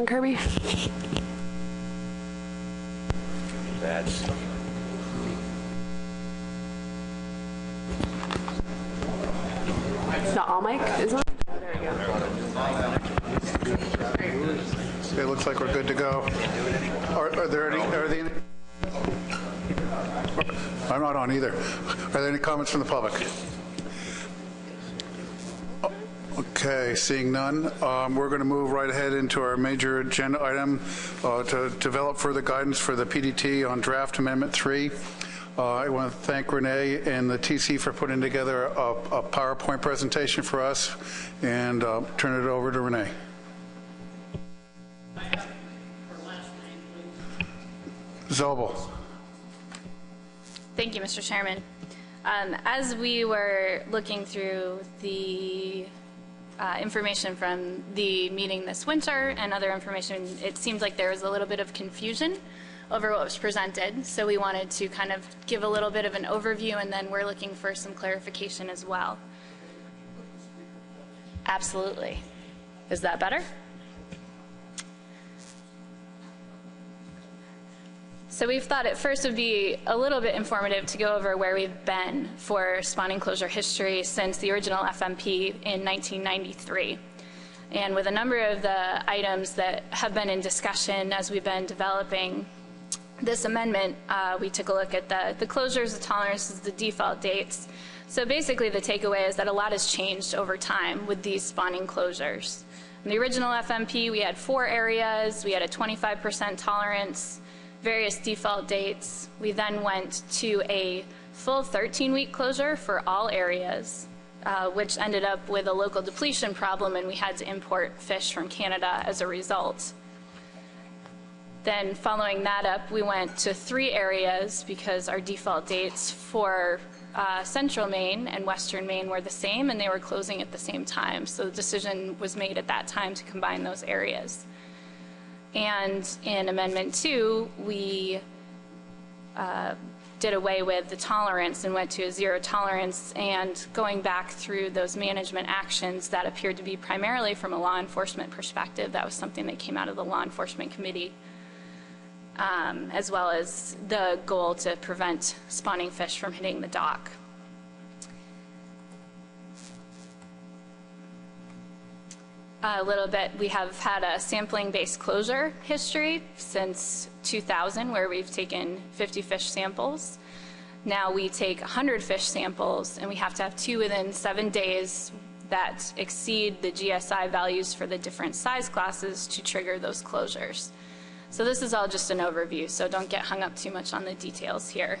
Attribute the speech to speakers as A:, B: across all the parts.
A: question, Kirby?
B: That's
A: Not all mic, isn't it?
C: It looks like we're good to go. Are there any? I'm not on either. Are there any comments from the public? Okay, seeing none, we're going to move right ahead into our major agenda item to develop further guidance for the PDT on draft Amendment 3. I want to thank Renee and the TC for putting together a PowerPoint presentation for us, and turn it over to Renee. Zobel.
D: Thank you, Mr. Chairman. As we were looking through the information from the meeting this winter and other information, it seemed like there was a little bit of confusion over what was presented. So we wanted to kind of give a little bit of an overview, and then we're looking for some clarification as well. Absolutely. Is that better? So we've thought it first would be a little bit informative to go over where we've been for spawning closure history since the original FMP in 1993. And with a number of the items that have been in discussion as we've been developing this amendment, we took a look at the closures, the tolerances, the default dates. So basically the takeaway is that a lot has changed over time with these spawning closures. In the original FMP, we had 4 areas, we had a 25% tolerance, various default dates. We then went to a full 13-week closure for all areas, which ended up with a local depletion problem, and we had to import fish from Canada as a result. Then following that up, we went to 3 areas because our default dates for Central Maine and Western Maine were the same, and they were closing at the same time. So the decision was made at that time to combine those areas. And in Amendment 2, we did away with the tolerance and went to a 0 tolerance, and going back through those management actions that appeared to be primarily from a law enforcement perspective. That was something that came out of the Law Enforcement Committee, as well as the goal to prevent spawning fish from hitting the dock. A little bit, we have had a sampling-based closure history since 2000, where we've taken 50 fish samples. Now we take 100 fish samples, and we have to have 2 within 7 days that exceed the GSI values for the different size classes to trigger those closures. So this is all just an overview, so don't get hung up too much on the details here.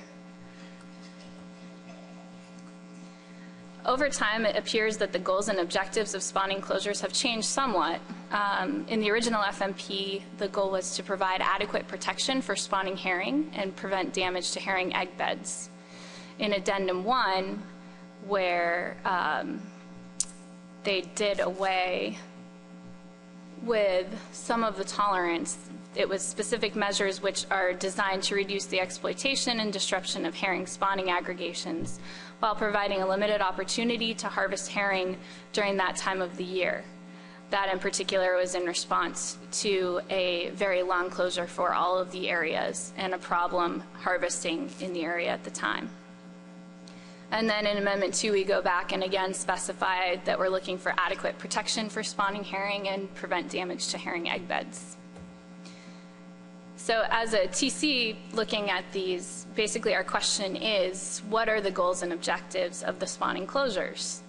D: Over time, it appears that the goals and objectives of spawning closures have changed somewhat. In the original FMP, the goal was to provide adequate protection for spawning herring and prevent damage to herring egg beds. In Addendum 1, where they did away with some of the tolerance, it was specific measures which are designed to reduce the exploitation and disruption of herring spawning aggregations, while providing a limited opportunity to harvest herring during that time of the year. That in particular was in response to a very long closure for all of the areas and a problem harvesting in the area at the time. And then in Amendment 2, we go back and again specify that we're looking for adequate protection for spawning herring and prevent damage to herring egg beds. So as a TC looking at these, basically our question is, what are the goals and objectives of the spawning closures?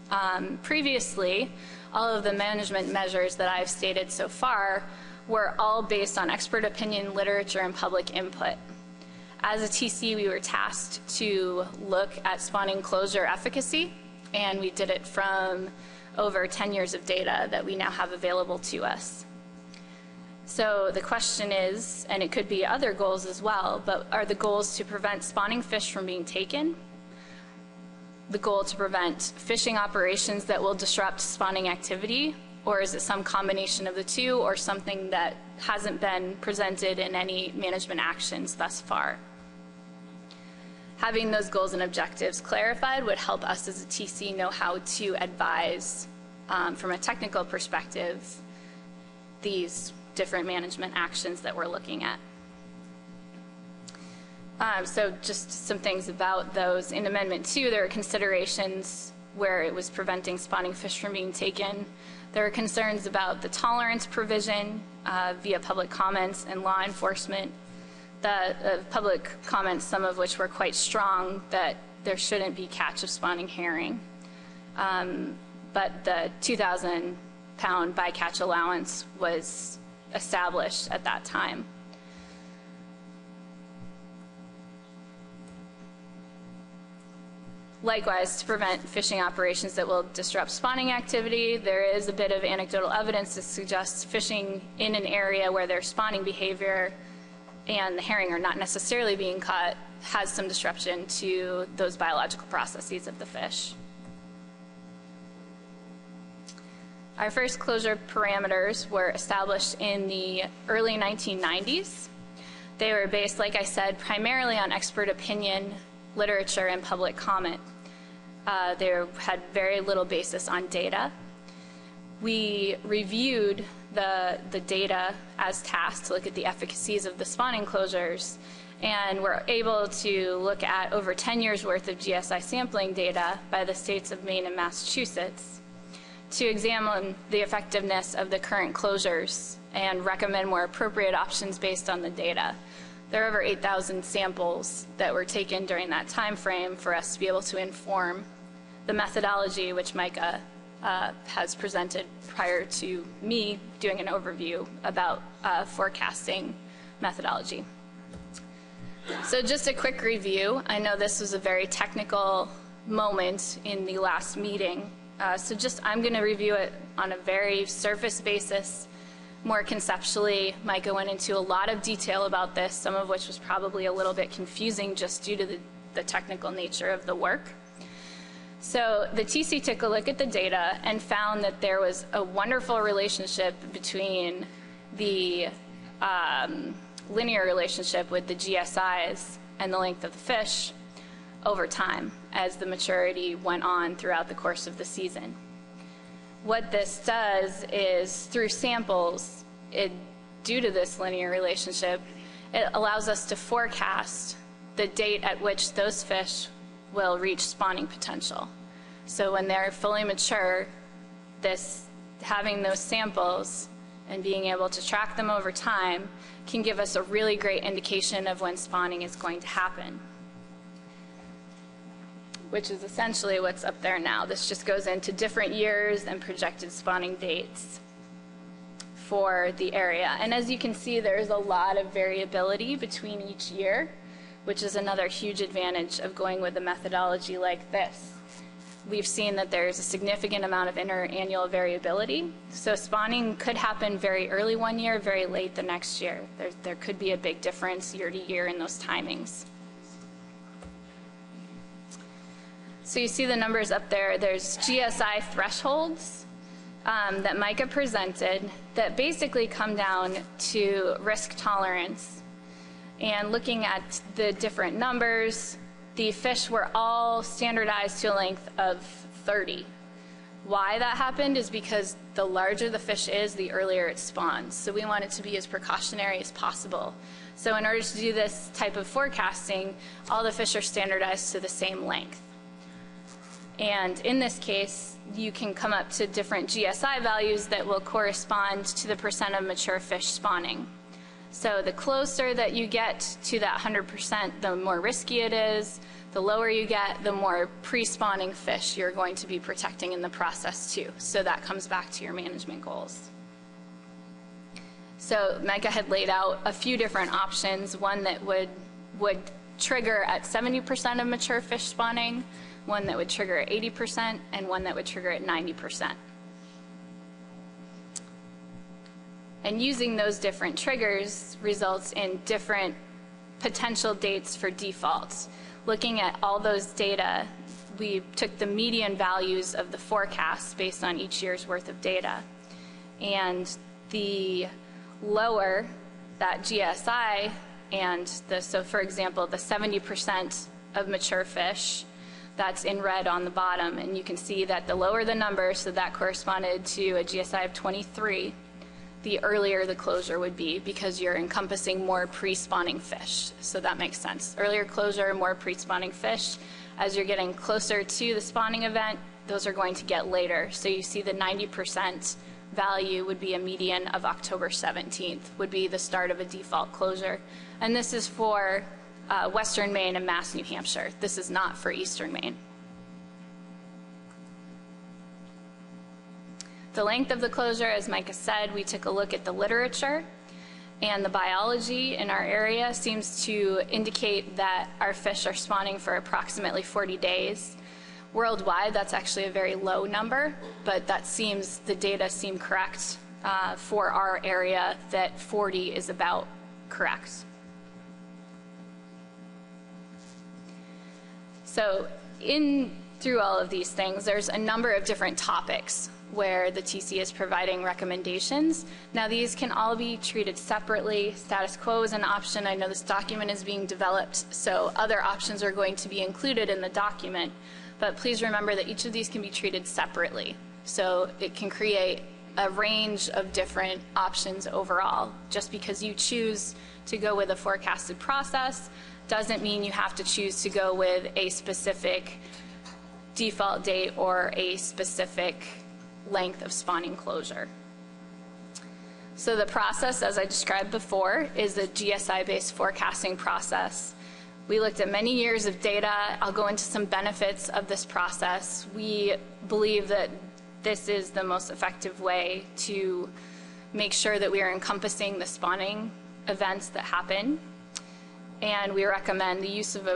D: Previously, all of the management measures that I've stated so far were all based on expert opinion, literature, and public input. As a TC, we were tasked to look at spawning closure efficacy, and we did it from over 10 years of data that we now have available to us. So the question is, and it could be other goals as well, but are the goals to prevent spawning fish from being taken? The goal to prevent fishing operations that will disrupt spawning activity? Or is it some combination of the two, or something that hasn't been presented in any management actions thus far? Having those goals and objectives clarified would help us as a TC know how to advise from a technical perspective these different management actions that we're looking at. So just some things about those. In Amendment 2, there are considerations where it was preventing spawning fish from being taken. There are concerns about the tolerance provision via public comments and law enforcement. The public comments, some of which were quite strong, that there shouldn't be catch of spawning herring. But the 2,000-pound bycatch allowance was established at that time. Likewise, to prevent fishing operations that will disrupt spawning activity, there is a bit of anecdotal evidence that suggests fishing in an area where there's spawning behavior and the herring are not necessarily being caught has some disruption to those biological processes of the fish. Our first closure parameters were established in the early 1990s. They were based, like I said, primarily on expert opinion, literature, and public comment. They had very little basis on data. We reviewed the data as tasked to look at the efficacies of the spawning closures, and were able to look at over 10 years worth of GSI sampling data by the states of Maine and Massachusetts to examine the effectiveness of the current closures and recommend more appropriate options based on the data. There are over 8,000 samples that were taken during that time frame for us to be able to inform the methodology, which Micah has presented prior to me doing an overview about forecasting methodology. So just a quick review. I know this was a very technical moment in the last meeting. So I'm going to review it on a very surface basis, more conceptually. Micah went into a lot of detail about this, some of which was probably a little bit confusing just due to the technical nature of the work. So the TC took a look at the data and found that there was a wonderful relationship between the linear relationship with the GSIs and the length of the fish over time as the maturity went on throughout the course of the season. What this does is, through samples, due to this linear relationship, it allows us to forecast the date at which those fish will reach spawning potential. So when they're fully mature, having those samples and being able to track them over time can give us a really great indication of when spawning is going to happen, which is essentially what's up there now. This just goes into different years and projected spawning dates for the area. And as you can see, there's a lot of variability between each year, which is another huge advantage of going with a methodology like this. We've seen that there's a significant amount of interannual variability. So spawning could happen very early one year, very late the next year. There could be a big difference year to year in those timings. So you see the numbers up there. There's GSI thresholds that Micah presented that basically come down to risk tolerance. And looking at the different numbers, the fish were all standardized to a length of 30. Why that happened is because the larger the fish is, the earlier it spawns. So we want it to be as precautionary as possible. So in order to do this type of forecasting, all the fish are standardized to the same length. And in this case, you can come up to different GSI values that will correspond to the percent of mature fish spawning. So the closer that you get to that 100%, the more risky it is. The lower you get, the more pre-spawning fish you're going to be protecting in the process too. So that comes back to your management goals. So Micah had laid out a few different options, one that would trigger at 70% of mature fish spawning, one that would trigger at 80%, and one that would trigger at 90%. And using those different triggers results in different potential dates for defaults. Looking at all those data, we took the median values of the forecasts based on each year's worth of data. And the lower that GSI so for example, the 70% of mature fish, that's in red on the bottom. And you can see that the lower the number, so that corresponded to a GSI of 23, the earlier the closure would be, because you're encompassing more pre-spawning fish. So that makes sense. Earlier closure, more pre-spawning fish. As you're getting closer to the spawning event, those are going to get later. So you see the 90% value would be a median of October 17th, would be the start of a default closure. And this is for Western Maine and Mass New Hampshire. This is not for Eastern Maine. The length of the closure, as Micah said, we took a look at the literature, and the biology in our area seems to indicate that our fish are spawning for approximately 40 days. Worldwide, that's actually a very low number, but that seems, the data seem correct for our area, that 40 is about correct. So through all of these things, there's a number of different topics where the TC is providing recommendations. Now, these can all be treated separately. Status quo is an option. I know this document is being developed, so other options are going to be included in the document. But please remember that each of these can be treated separately. So it can create a range of different options overall. Just because you choose to go with a forecasted process doesn't mean you have to choose to go with a specific default date or a specific length of spawning closure. So the process, as I described before, is a GSI-based forecasting process. We looked at many years of data. I'll go into some benefits of this process. We believe that this is the most effective way to make sure that we are encompassing the spawning events that happen. And we recommend the use of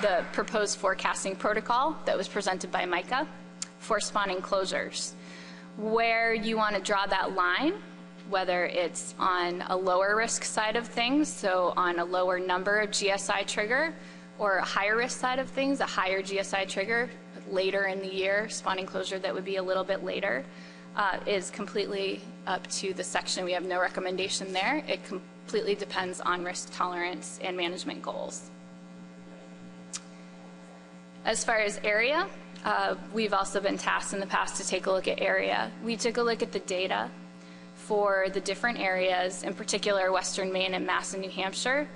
D: the proposed forecasting protocol that was presented by Micah for spawning closures. Where you want to draw that line, whether it's on a lower risk side of things, so on a lower number of GSI trigger, or a higher risk side of things, a higher GSI trigger later in the year, spawning closure that would be a little bit later, is completely up to the section. We have no recommendation there. It completely depends on risk tolerance and management goals. As far as area, we've also been tasked in the past to take a look at area. We took a look at the data for the different areas, in particular Western Maine and Mass and New Hampshire,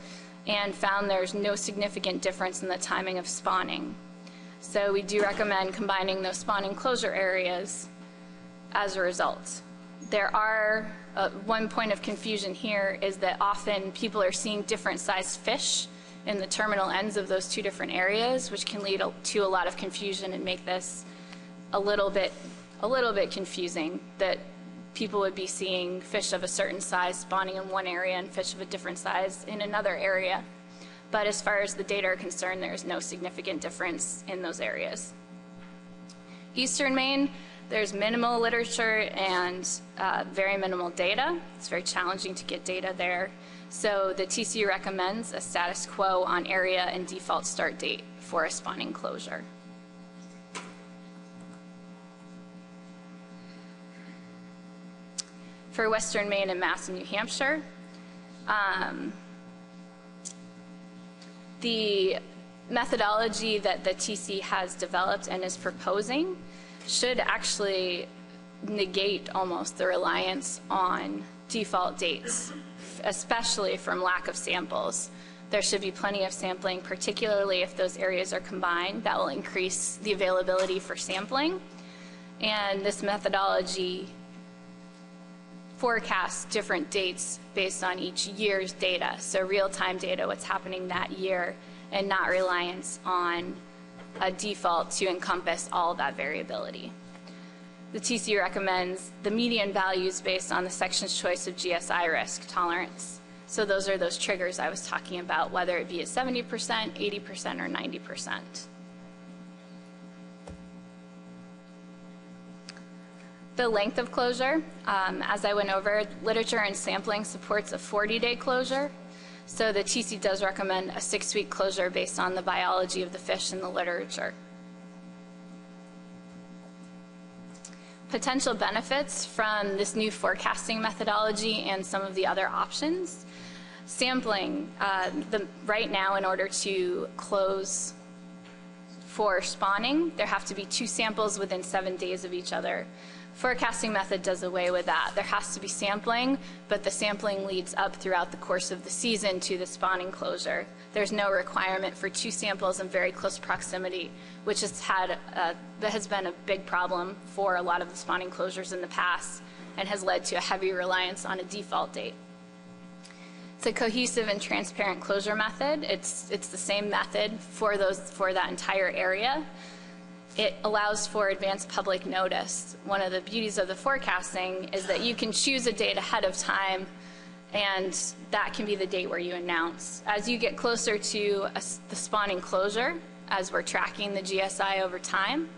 D: and found there's no significant difference in the timing of spawning. So we do recommend combining those spawning closure areas as a result. There are, one point of confusion here is that often people are seeing different sized fish in the terminal ends of those two different areas, which can lead to a lot of confusion and make this a little bit confusing, that people would be seeing fish of a certain size spawning in one area and fish of a different size in another area. But as far as the data are concerned, there's no significant difference in those areas. Eastern Maine, there's minimal literature and very minimal data. It's very challenging to get data there. So the TC recommends a status quo on area and default start date for a spawning closure. For Western Maine and Mass and New Hampshire, the methodology that the TC has developed and is proposing should actually negate almost the reliance on default dates, especially from lack of samples. There should be plenty of sampling, particularly if those areas are combined. That will increase the availability for sampling. And this methodology forecasts different dates based on each year's data. So real-time data, what's happening that year, and not reliance on a default to encompass all of that variability. The TC recommends the median values based on the section's choice of GSI risk tolerance. So those are those triggers I was talking about, whether it be at 70%, 80%, or 90%. The length of closure, as I went over, literature and sampling supports a 40-day closure. So the TC does recommend a 6-week closure based on the biology of the fish in the literature. Potential benefits from this new forecasting methodology and some of the other options. Sampling, right now in order to close for spawning, there have to be 2 samples within 7 days of each other. Forecasting method does away with that. There has to be sampling, but the sampling leads up throughout the course of the season to the spawning closure. There's no requirement for 2 samples in very close proximity, which that has been a big problem for a lot of the spawning closures in the past and has led to a heavy reliance on a default date. It's a cohesive and transparent closure method. It's the same method for that entire area. It allows for advanced public notice. One of the beauties of the forecasting is that you can choose a date ahead of time, and that can be the date where you announce. As you get closer to the spawning closure, as we're tracking the GSI over time,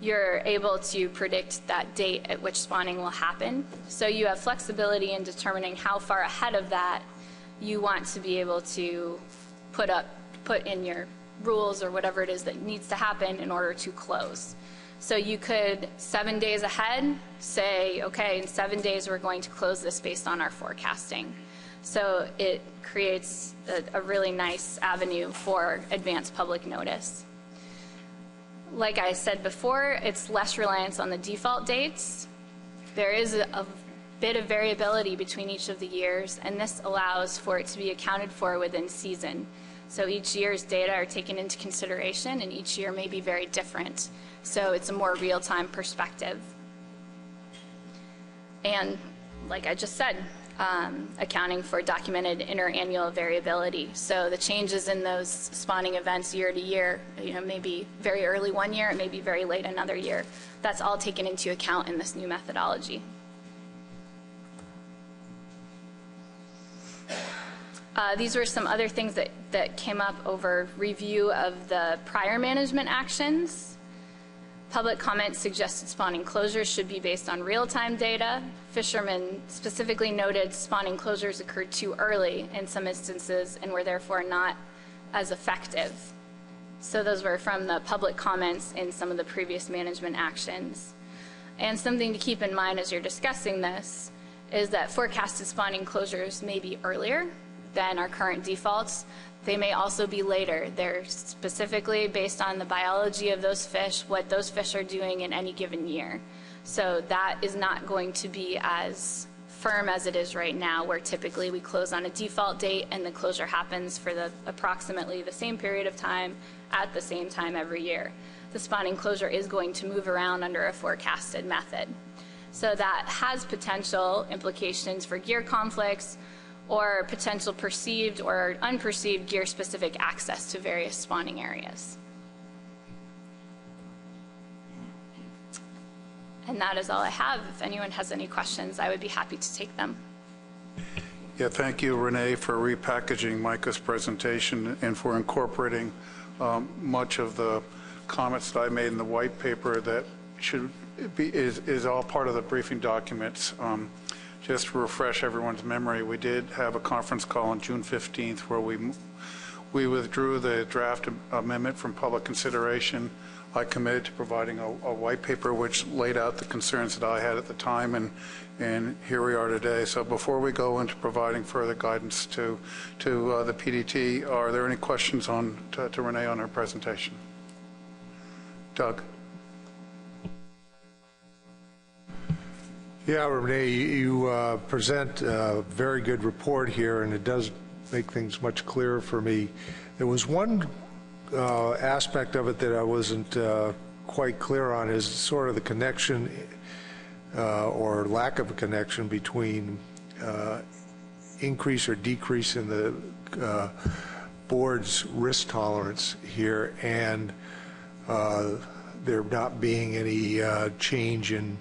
D: you're able to predict that date at which spawning will happen. So you have flexibility in determining how far ahead of that you want to be able to put in your rules or whatever it is that needs to happen in order to close. So you could 7 days ahead say, okay, in 7 days we're going to close this based on our forecasting. So it creates a really nice avenue for advanced public notice. Like I said before, it's less reliance on the default dates. There is a bit of variability between each of the years, and this allows for it to be accounted for within season. So each year's data are taken into consideration, and each year may be very different. So it's a more real-time perspective. And like I just said, accounting for documented interannual variability. So the changes in those spawning events year to year, may be very early one year, it may be very late another year. That's all taken into account in this new methodology. These were some other things that came up over review of the prior management actions. Public comments suggested spawning closures should be based on real-time data. Fishermen specifically noted spawning closures occurred too early in some instances and were therefore not as effective. So those were from the public comments in some of the previous management actions. And something to keep in mind as you're discussing this is that forecasted spawning closures may be earlier than our current defaults. They may also be later. They're specifically based on the biology of those fish, what those fish are doing in any given year. So that is not going to be as firm as it is right now, where typically we close on a default date and the closure happens for approximately the same period of time at the same time every year. The spawning closure is going to move around under a forecasted method. So that has potential implications for gear conflicts, or potential perceived or unperceived gear-specific access to various spawning areas. And that is all I have. If anyone has any questions, I would be happy to take them.
C: Yeah, thank you, Renee, for repackaging Micah's presentation and for incorporating much of the comments that I made in the white paper that is all part of the briefing documents. Just to refresh everyone's memory, we did have a conference call on June 15th where we withdrew the draft amendment from public consideration. I committed to providing a white paper which laid out the concerns that I had at the time, and here we are today. So before we go into providing further guidance to the PDT, are there any questions to Renee on her presentation? Doug.
A: Yeah, Renee, you present a very good report here, and it does make things much clearer for me. There was one aspect of it that I wasn't quite clear on, is sort of the connection or lack of a connection between increase or decrease in the board's risk tolerance here and there not being any change in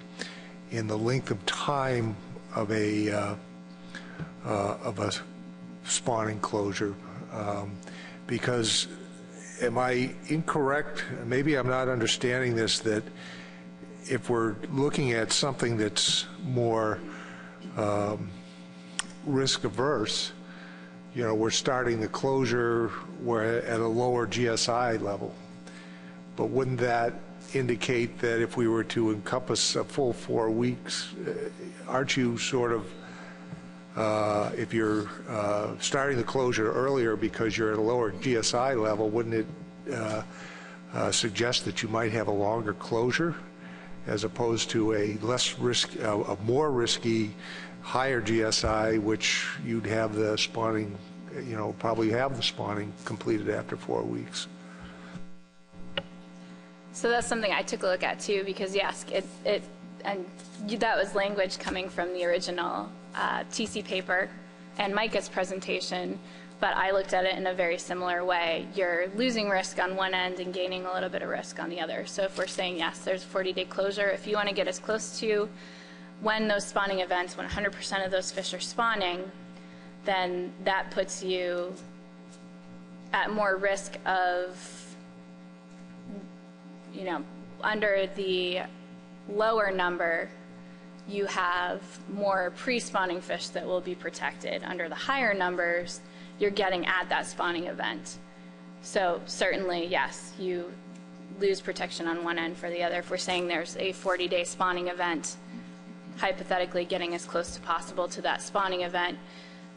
A: the length of time of a spawning closure, because am I incorrect? Maybe I'm not understanding this, that if we're looking at something that's more risk averse, we're starting the closure at a lower GSI level, but wouldn't that indicate that if we were to encompass a full 4 weeks, aren't you sort of, if you're starting the closure earlier because you're at a lower GSI level, wouldn't it suggest that you might have a longer closure? as opposed to a less risk, a more risky, higher GSI, which you'd have the spawning, probably have the spawning completed after 4 weeks.
D: So that's something I took a look at too, because yes, that was language coming from the original TC paper and Micah's presentation, but I looked at it in a very similar way. You're losing risk on one end and gaining a little bit of risk on the other. So if we're saying, yes, there's a 40-day closure, if you want to get as close to when those spawning events, when 100% of those fish are spawning, then that puts you at more risk of, under the lower number, you have more pre-spawning fish that will be protected. Under the higher numbers, you're getting at that spawning event. So certainly, yes, you lose protection on one end for the other. If we're saying there's a 40-day spawning event, hypothetically getting as close as possible to that spawning event,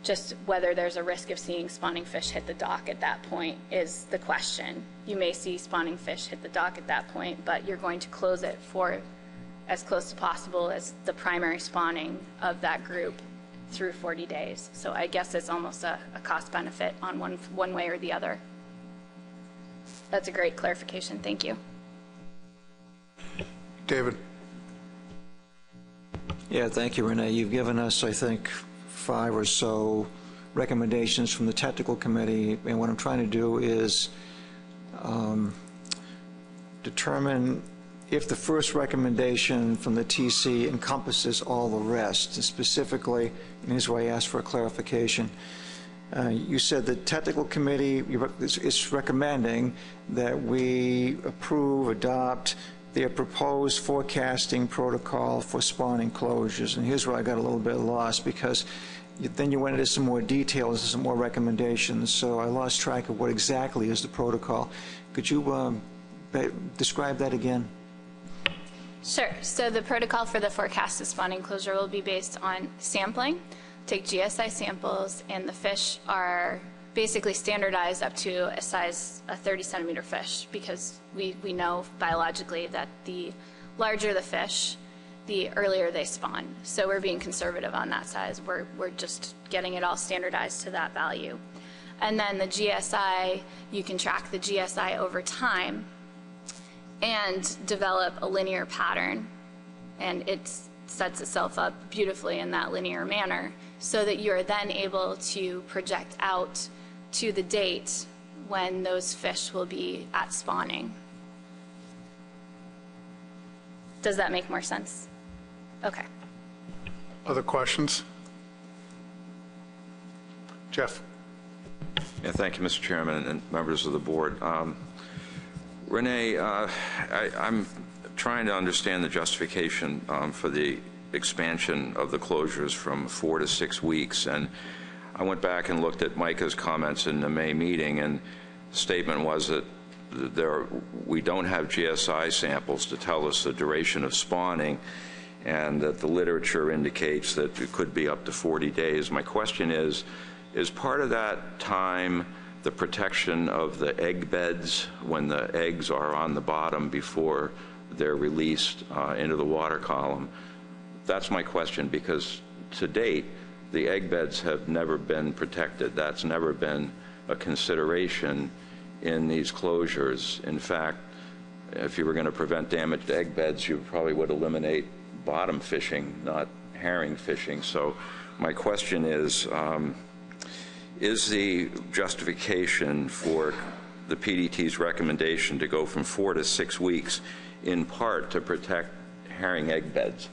D: just whether there's a risk of seeing spawning fish hit the dock at that point is the question. You may see spawning fish hit the dock at that point, but you're going to close it for as close as possible as the primary spawning of that group through 40 days. So I guess it's almost a cost benefit on one way or the other. That's a great clarification. Thank you.
C: David.
E: Yeah, thank you, Renee. You've given us, I think, 5 or so recommendations from the technical committee, and what I'm trying to do is determine if the first recommendation from the TC encompasses all the rest. And specifically, and here's where I asked for a clarification. You said the technical committee is recommending that we adopt their proposed forecasting protocol for spawning closures. And here's where I got a little bit lost, because then you went into some more details and some more recommendations, so I lost track of what exactly is the protocol. Could you describe that again?
D: Sure. So the protocol for the forecasted spawning closure will be based on sampling. Take GSI samples, and the fish are basically standardized up to a size, a 30-centimeter fish, because we know biologically that the larger the fish, the earlier they spawn. So we're being conservative on that size. We're just getting it all standardized to that value. And then the GSI, you can track the GSI over time and develop a linear pattern, and it sets itself up beautifully in that linear manner, so that you're then able to project out to the date when those fish will be at spawning. Does that make more sense? Okay.
C: Other questions? Jeff.
B: Yeah, thank you, Mr. Chairman and members of the board. Renee, I'm trying to understand the justification for the expansion of the closures from 4 to 6 weeks, and I went back and looked at Micah's comments in the May meeting, and the statement was that we don't have GSI samples to tell us the duration of spawning, and that the literature indicates that it could be up to 40 days. My question is part of that time the protection of the egg beds when the eggs are on the bottom before they're released into the water column? That's my question, because to date, the egg beds have never been protected. That's never been a consideration in these closures. In fact, if you were going to prevent damaged egg beds, you probably would eliminate bottom fishing, not herring fishing. So my question is the justification for the PDT's recommendation to go from 4 to 6 weeks in part to protect herring egg beds?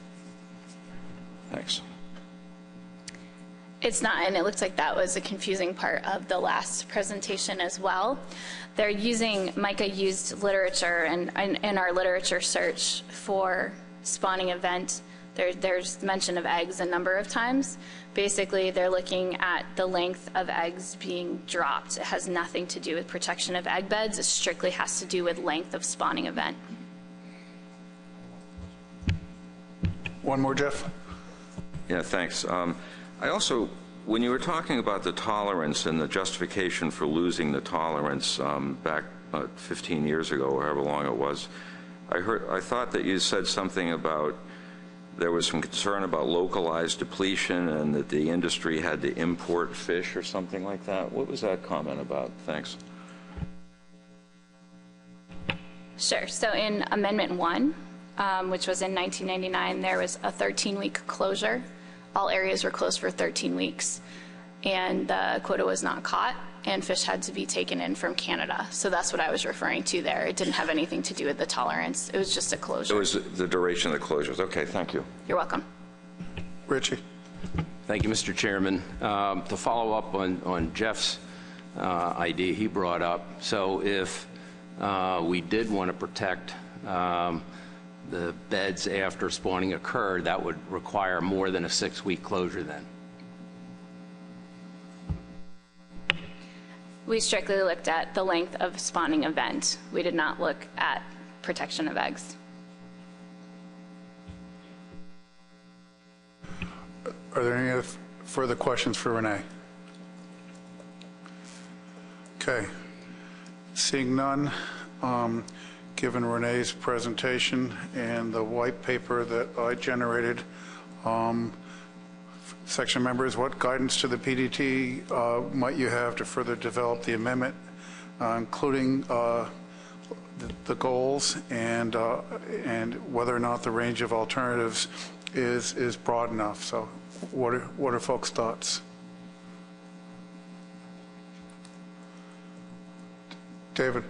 B: Thanks.
D: It's not, and it looks like that was a confusing part of the last presentation as well. They're using, Micah used literature, and in our literature search for spawning event, there's mention of eggs a number of times. Basically, they're looking at the length of eggs being dropped. It has nothing to do with protection of egg beds. It strictly has to do with length of spawning event.
C: One more, Jeff.
B: Yeah, thanks. I also, when you were talking about the tolerance and the justification for losing the tolerance back 15 years ago, or however long it was, I thought that you said something about there was some concern about localized depletion and that the industry had to import fish or something like that. What was that comment about? Thanks.
D: Sure. So in Amendment 1, which was in 1999, there was a 13-week closure. All areas were closed for 13 weeks, and the quota was not caught, and fish had to be taken in from Canada. So that's what I was referring to there. It didn't have anything to do with the tolerance. It was just a closure.
B: It was the duration of the closures. Okay, thank you.
D: You're welcome.
C: Richie.
F: Thank you, Mr. Chairman. To follow up on Jeff's idea he brought up, so if we did want to protect the beds after spawning occurred, that would require more than a 6-week closure then?
D: We strictly looked at the length of spawning event. We did not look at protection of eggs.
C: Are there any other further questions for Renee? Okay. Seeing none, given Renee's presentation and the white paper that I generated, section members, what guidance to the PDT might you have to further develop the amendment, including the goals and whether or not the range of alternatives is broad enough? So what are folks' thoughts? David.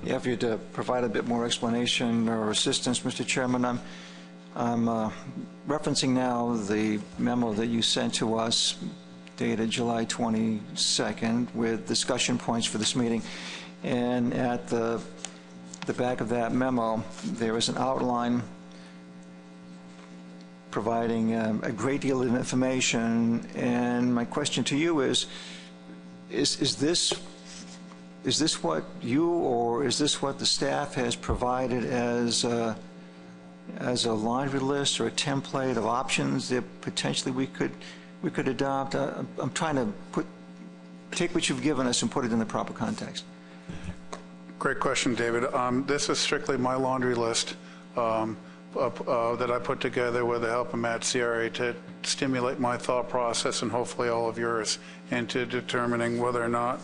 E: Yeah, if you'd provide a bit more explanation or assistance, Mr. Chairman. I'm referencing now the memo that you sent to us dated July 22nd with discussion points for this meeting. And at the back of that memo, there is an outline providing a great deal of information. And my question to you is this what you, or is this what the staff has provided as a laundry list or a template of options that potentially we could adopt? I'm trying to take what you've given us and put it in the proper context.
C: Great question, David. This is strictly my laundry list that I put together with the help of Matt Ciari to stimulate my thought process and hopefully all of yours into determining whether or not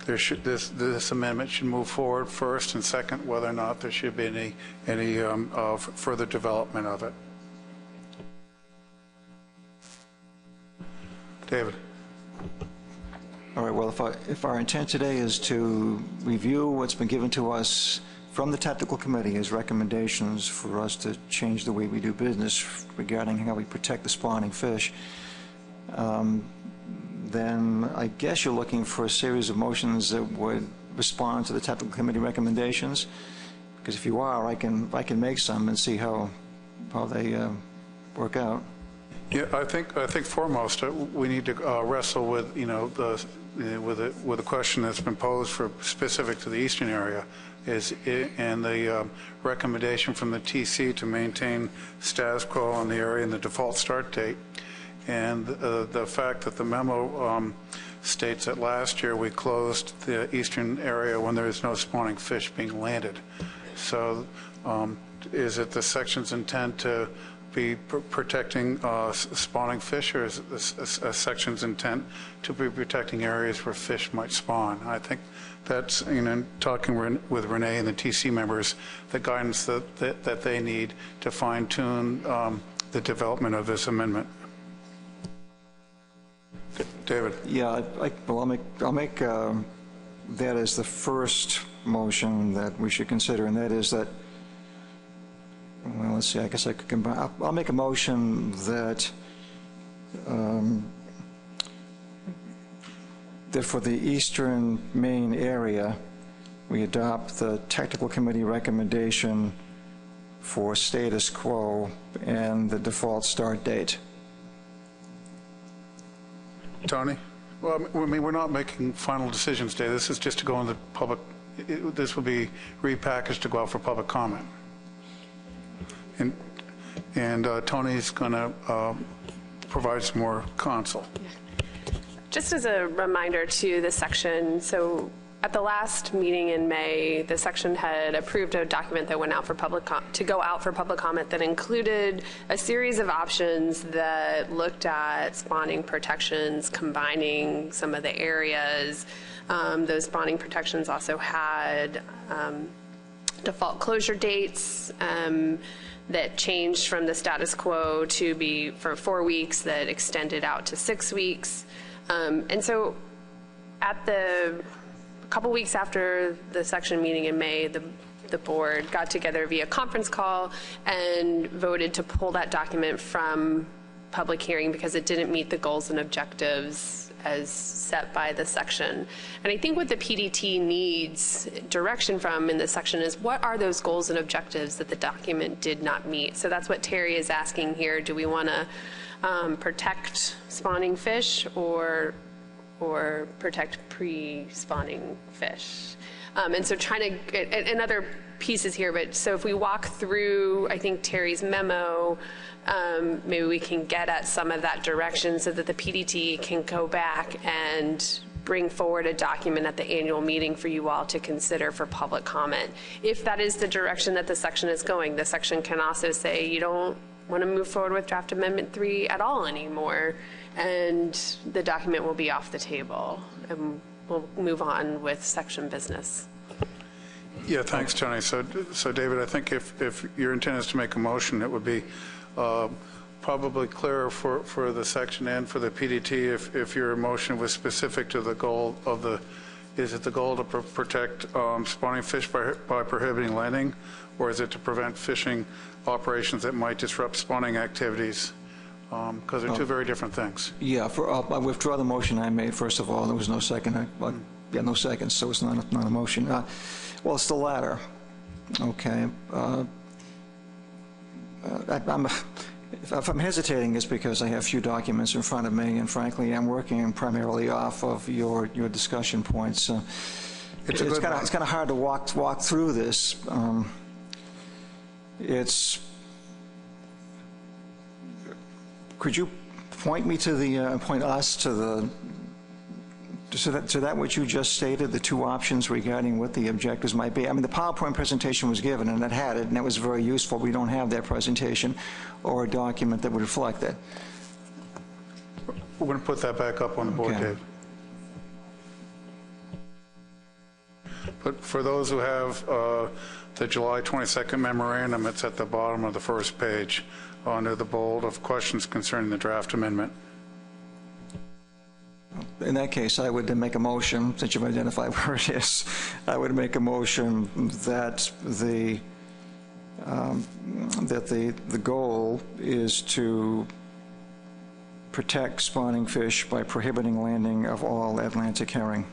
C: this amendment should move forward first, and second, whether or not there should be any further development of it. David.
E: All right. Well, if our intent today is to review what's been given to us from the technical committee as recommendations for us to change the way we do business regarding how we protect the spawning fish, then I guess you're looking for a series of motions that would respond to the technical committee recommendations. Because if you are, I can make some and see how they work out.
C: Yeah, I think foremost we need to wrestle with with the question that's been posed for specific to the eastern area and the recommendation from the TC to maintain status quo on the area and the default start date. And the fact that the memo states that last year we closed the eastern area when there is no spawning fish being landed. So is it the section's intent to be protecting spawning fish, or is it a section's intent to be protecting areas where fish might spawn? I think that's, talking with Renee and the TC members, the guidance that they need to fine-tune the development of this amendment. David.
E: Yeah, I'll make that as the first motion that we should consider, and that is that. Well, let's see. I guess I could combine. I'll make a motion that that for the eastern Maine area, we adopt the technical committee recommendation for status quo and the default start date.
C: Tony? Well, I mean, we're not making final decisions today. This is just to go in the public. This will be repackaged to go out for public comment. And Tony's going to provide some more counsel.
G: Just as a reminder to this section, so at the last meeting in May, the section had approved a document that went out for public comment that included a series of options that looked at spawning protections, combining some of the areas. Those spawning protections also had default closure dates that changed from the status quo to be for 4 weeks that extended out to 6 weeks. And so at a couple weeks after the section meeting in May, the board got together via conference call and voted to pull that document from public hearing because it didn't meet the goals and objectives as set by the section. And I think what the PDT needs direction from in this section is what are those goals and objectives that the document did not meet? So that's what Terry is asking here. Do we want to protect spawning fish or protect pre-spawning fish? And so trying to, and other pieces here, but so if we walk through, I think, Terry's memo, maybe we can get at some of that direction so that the PDT can go back and bring forward a document at the annual meeting for you all to consider for public comment. If that is the direction that the section is going, the section can also say you don't want to move forward with draft amendment 3 at all anymore, and the document will be off the table, and we'll move on with section business.
C: Yeah, thanks, Tony. So David, I think if your intent is to make a motion, it would be probably clearer for the section and for the PDT if your motion was specific to the goal of the, is it the goal to protect spawning fish by prohibiting landing, or is it to prevent fishing operations that might disrupt spawning activities? Because they're two very different things.
E: Yeah, I withdraw the motion I made, first of all. There was no second. Yeah, no seconds, so it's not a motion. Well, it's the latter. Okay. If I'm hesitating, it's because I have few documents in front of me, and frankly, I'm working primarily off of your discussion points. It's kind of hard to walk through this. Could you point me to the point us to the to that what you just stated, the two options regarding what the objectives might be? I mean, the PowerPoint presentation was given, and it had it, and that was very useful. We don't have that presentation or a document that would reflect that.
C: We're going to put that back up on the board,
E: Okay.
C: Dave. But for those who have the July 22nd memorandum, it's at the bottom of the first page under the bold of questions concerning the draft amendment.
E: In that case, I would make a motion, since you've identified where it is, I would make a motion that the goal is to protect spawning fish by prohibiting landing of all Atlantic herring.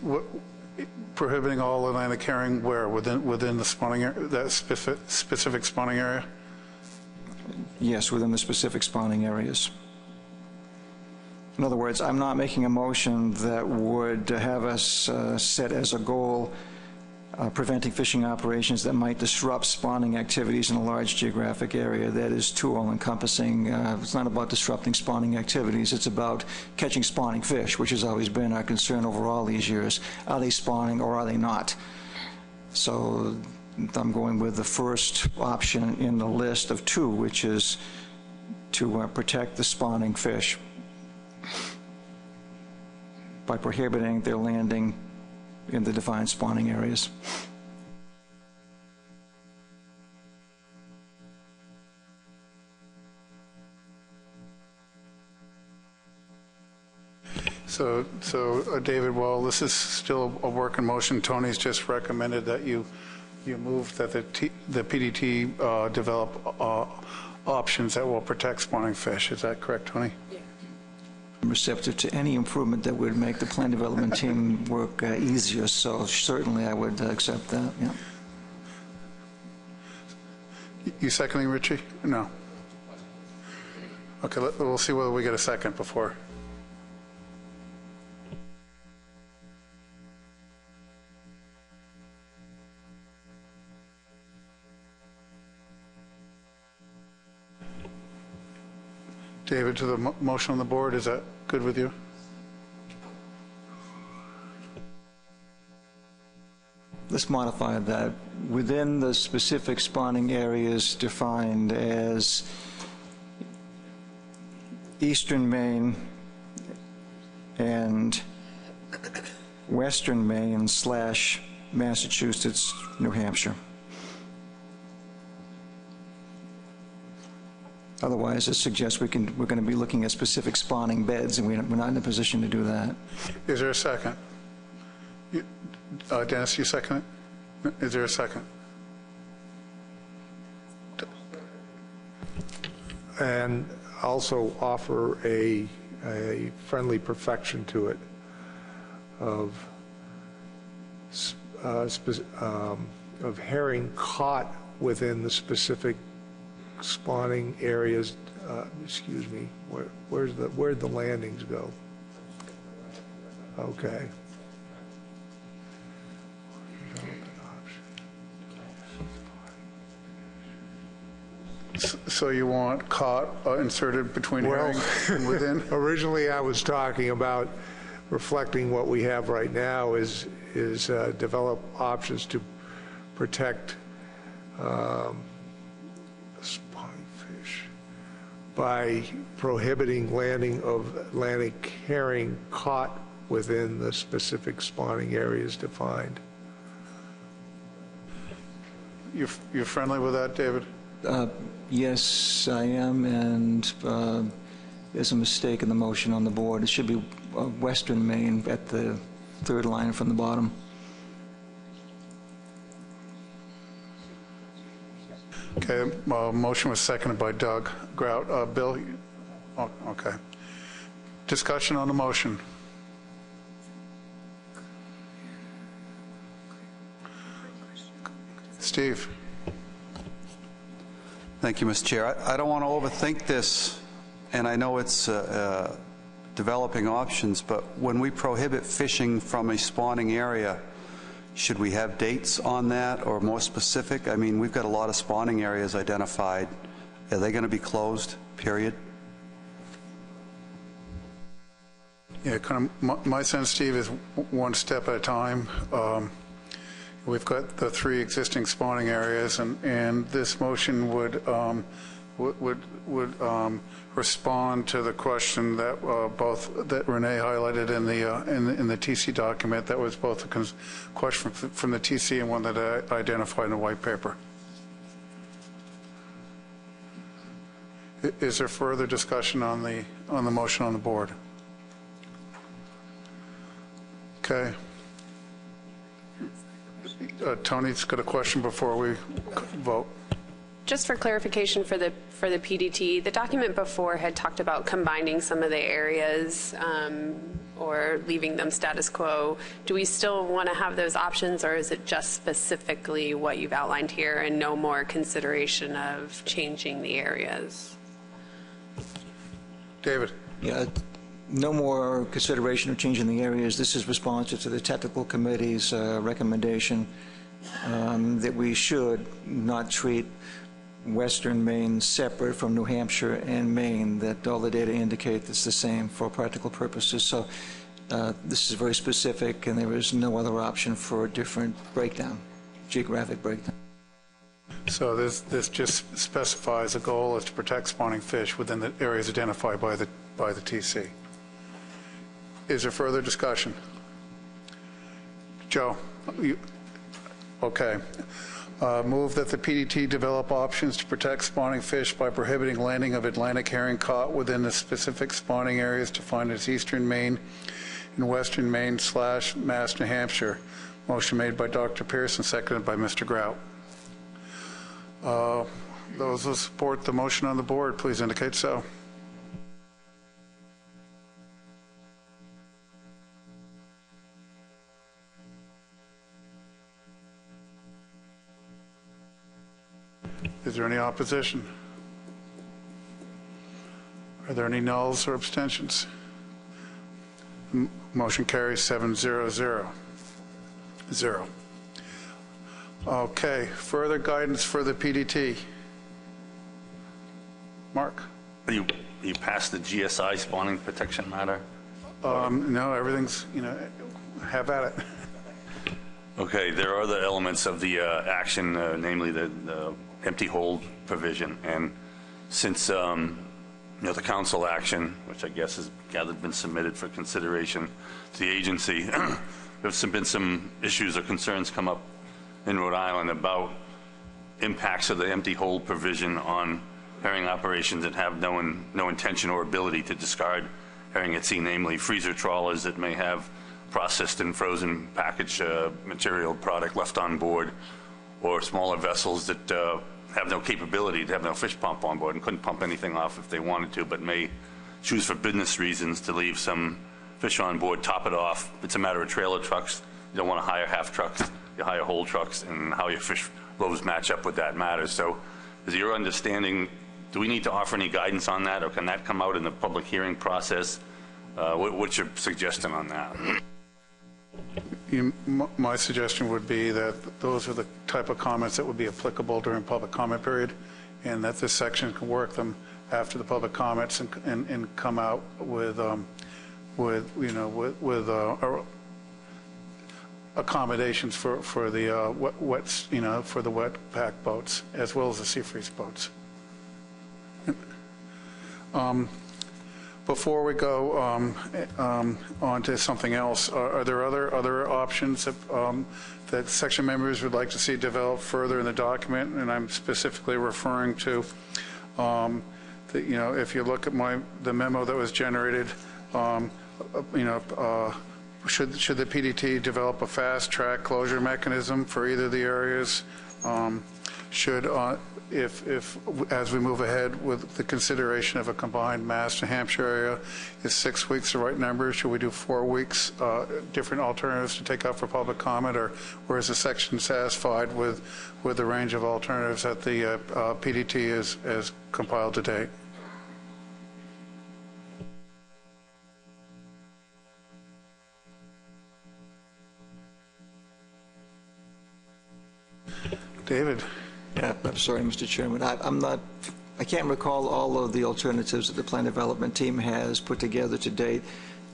C: What, prohibiting all Atlantic herring where? Within the spawning area, that specific spawning area?
E: Yes, within the specific spawning areas. In other words, I'm not making a motion that would have us set as a goal preventing fishing operations that might disrupt spawning activities in a large geographic area. That is too all-encompassing. It's not about disrupting spawning activities. It's about catching spawning fish, which has always been our concern over all these years. Are they spawning or are they not? So I'm going with the first option in the list of two, which is to protect the spawning fish by prohibiting their landing in the defined spawning areas.
C: So David, while this is still a work in motion, Tony's just recommended that you move that the PDT develop options that will protect spawning fish. Is that correct, Tony?
G: Yeah.
E: I'm receptive to any improvement that would make the plan development team work easier, so certainly I would accept that. Yeah.
C: You seconding, Richie? No. Okay, we'll see whether we get a second before. David, to the motion on the board. Is that good with you?
E: Let's modify that. Within the specific spawning areas defined as eastern Maine and western Maine / Massachusetts, New Hampshire. Otherwise, it suggests we're going to be looking at specific spawning beds, and we're not in a position to do that.
C: Is there a second? Dennis, you second it? Is there a second?
A: And also offer a friendly perfection to it of herring caught within the specific spawning areas. Excuse me. Where'd the landings go? Okay.
C: So you want caught inserted between herring and within?
A: Originally, I was talking about reflecting what we have right now is develop options to protect spawning fish by prohibiting landing of Atlantic herring caught within the specific spawning areas defined.
C: You're friendly with that, David?
E: Yes, I am, and there's a mistake in the motion on the board. It should be western Maine at the third line from the bottom.
C: Okay, motion was seconded by Doug Grout. Bill? Oh, okay. Discussion on the motion. Steve?
H: Thank you, Mr. Chair. I don't want to overthink this, and I know it's developing options, but when we prohibit fishing from a spawning area, should we have dates on that or more specific? I mean, we've got a lot of spawning areas identified. Are they going to be closed, period?
C: Yeah, kind of my sense, Steve, is one step at a time. We've got the 3 existing spawning areas, and this motion would respond to the question that that Renee highlighted in the TC document. That was both a question from the TC and one that I identified in the white paper. Is there further discussion on the motion on the board? Okay. Tony's got a question before we vote.
G: Just for clarification for the PDT, the document before had talked about combining some of the areas or leaving them status quo. Do we still want to have those options, or is it just specifically what you've outlined here and no more consideration of changing the areas?
C: David?
E: Yeah, no more consideration of changing the areas. This is responsive to the technical committee's recommendation that we should not treat Western Maine separate from New Hampshire and Maine, that all the data indicate it's the same for practical purposes. So this is very specific, and there is no other option for a different breakdown, geographic breakdown.
C: So this just specifies a goal is to protect spawning fish within the areas identified by the TC. Is there further discussion? Joe? Okay. Move that the PDT develop options to protect spawning fish by prohibiting landing of Atlantic herring caught within the specific spawning areas defined as eastern Maine and western Maine / Mass, New Hampshire. Motion made by Dr. Pearson, seconded by Mr. Grout. Those who support the motion on the board, please indicate so. Is there any opposition? Are there any nulls or abstentions? Motion carries 7-0-0. Okay, further guidance for the PDT. Mark?
I: you passed the GSI spawning protection matter?
C: No, everything's, have at it.
I: Okay, there are other elements of the action, namely the empty hold provision. And since the council action, which I guess has been submitted for consideration to the agency, there's been some issues or concerns come up in Rhode Island about impacts of the empty hold provision on herring operations that have no intention or ability to discard herring at sea, namely freezer trawlers that may have processed and frozen package material product left on board, or smaller vessels that have no capability, to have no fish pump on board and couldn't pump anything off if they wanted to, but may choose for business reasons to leave some fish on board, top it off. It's a matter of trailer trucks. You don't want to hire half trucks, you hire whole trucks, and how your fish loads match up with that matters. So is your understanding, do we need to offer any guidance on that, or can that come out in the public hearing process? What's your suggestion on that?
C: My suggestion would be that those are the type of comments that would be applicable during public comment period, and that this section can work them after the public comments and come out with accommodations for the wets, for the wet pack boats as well as the sea freeze boats. Before we go on to something else, are there other options that section members would like to see developed further in the document? And I'm specifically referring to, if you look at the memo that was generated, should the PDT develop a fast track closure mechanism for either of the areas? If as we move ahead with the consideration of a combined Mass New Hampshire area, is 6 weeks the right number? Should we do 4 weeks, different alternatives to take up for public comment, or is the section satisfied with the range of alternatives that the PDT has compiled to date? David.
E: Yeah, I'm sorry, Mr. Chairman. I can't recall all of the alternatives that the plan development team has put together to date.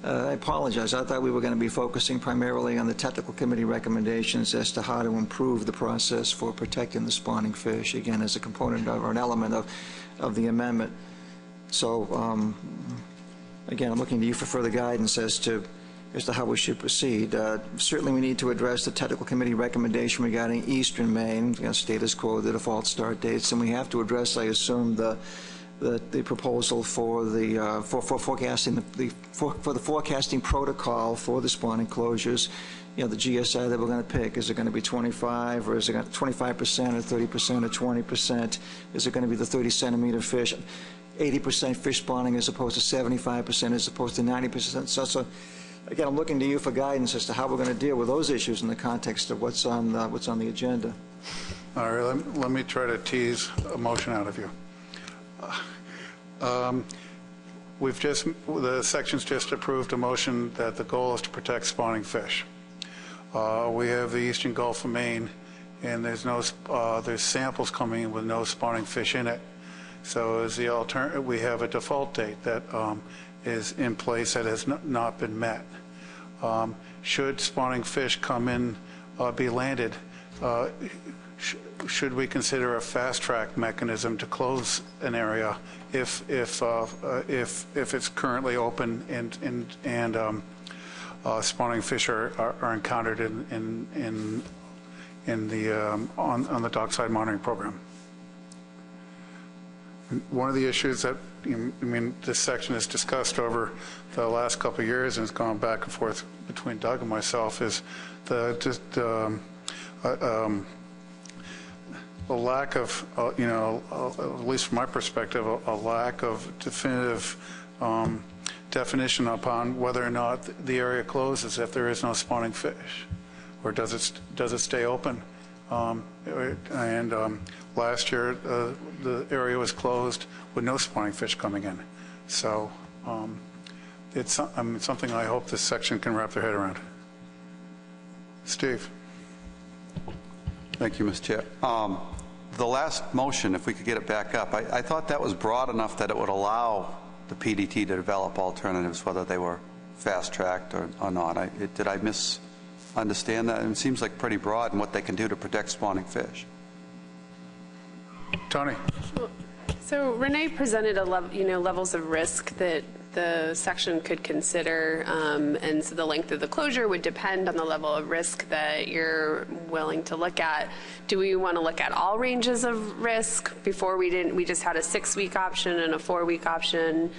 E: I apologize. I thought we were going to be focusing primarily on the technical committee recommendations as to how to improve the process for protecting the spawning fish, again, as a component of or an element of the amendment. So, again, I'm looking to you for further guidance as to how we should proceed. Certainly we need to address the technical committee recommendation regarding Eastern Maine, status quo, the default start dates, and we have to address, I assume, the proposal for the forecasting protocol for the spawning closures. The GSI that we're going to pick, is it going to be 25, or is it going to 25% or 30% or 20%? Is it going to be the 30 centimeter fish? 80% fish spawning as opposed to 75% as opposed to 90%. So again, I'm looking to you for guidance as to how we're going to deal with those issues in the context of what's on the agenda.
C: All right, let me try to tease a motion out of you. The section's just approved a motion that the goal is to protect spawning fish. We have the Eastern Gulf of Maine, and there's samples coming in with no spawning fish in it. So as the alternative, we have a default date that is in place that has not been met. Should spawning fish come in, be landed, should we consider a fast track mechanism to close an area if it's currently open and spawning fish are encountered on the dockside monitoring program? One of the issues that this section has discussed over the last couple of years and has gone back and forth between Doug and myself is the lack of, at least from my perspective, a lack of definitive definition upon whether or not the area closes if there is no spawning fish, or does it stay open? Last year, the area was closed with no spawning fish coming in. So it's something I hope this section can wrap their head around. Steve.
H: Thank you, Mr. Chair. The last motion, if we could get it back up, I thought that was broad enough that it would allow the PDT to develop alternatives, whether they were fast-tracked or not. Did I misunderstand that? And it seems like pretty broad in what they can do to protect spawning fish.
C: Tony?
G: So Renee presented levels of risk that the section could consider, and so the length of the closure would depend on the level of risk that you're willing to look at. Do we want to look at all ranges of risk? Before we just had a 6-week option and a 4-week option.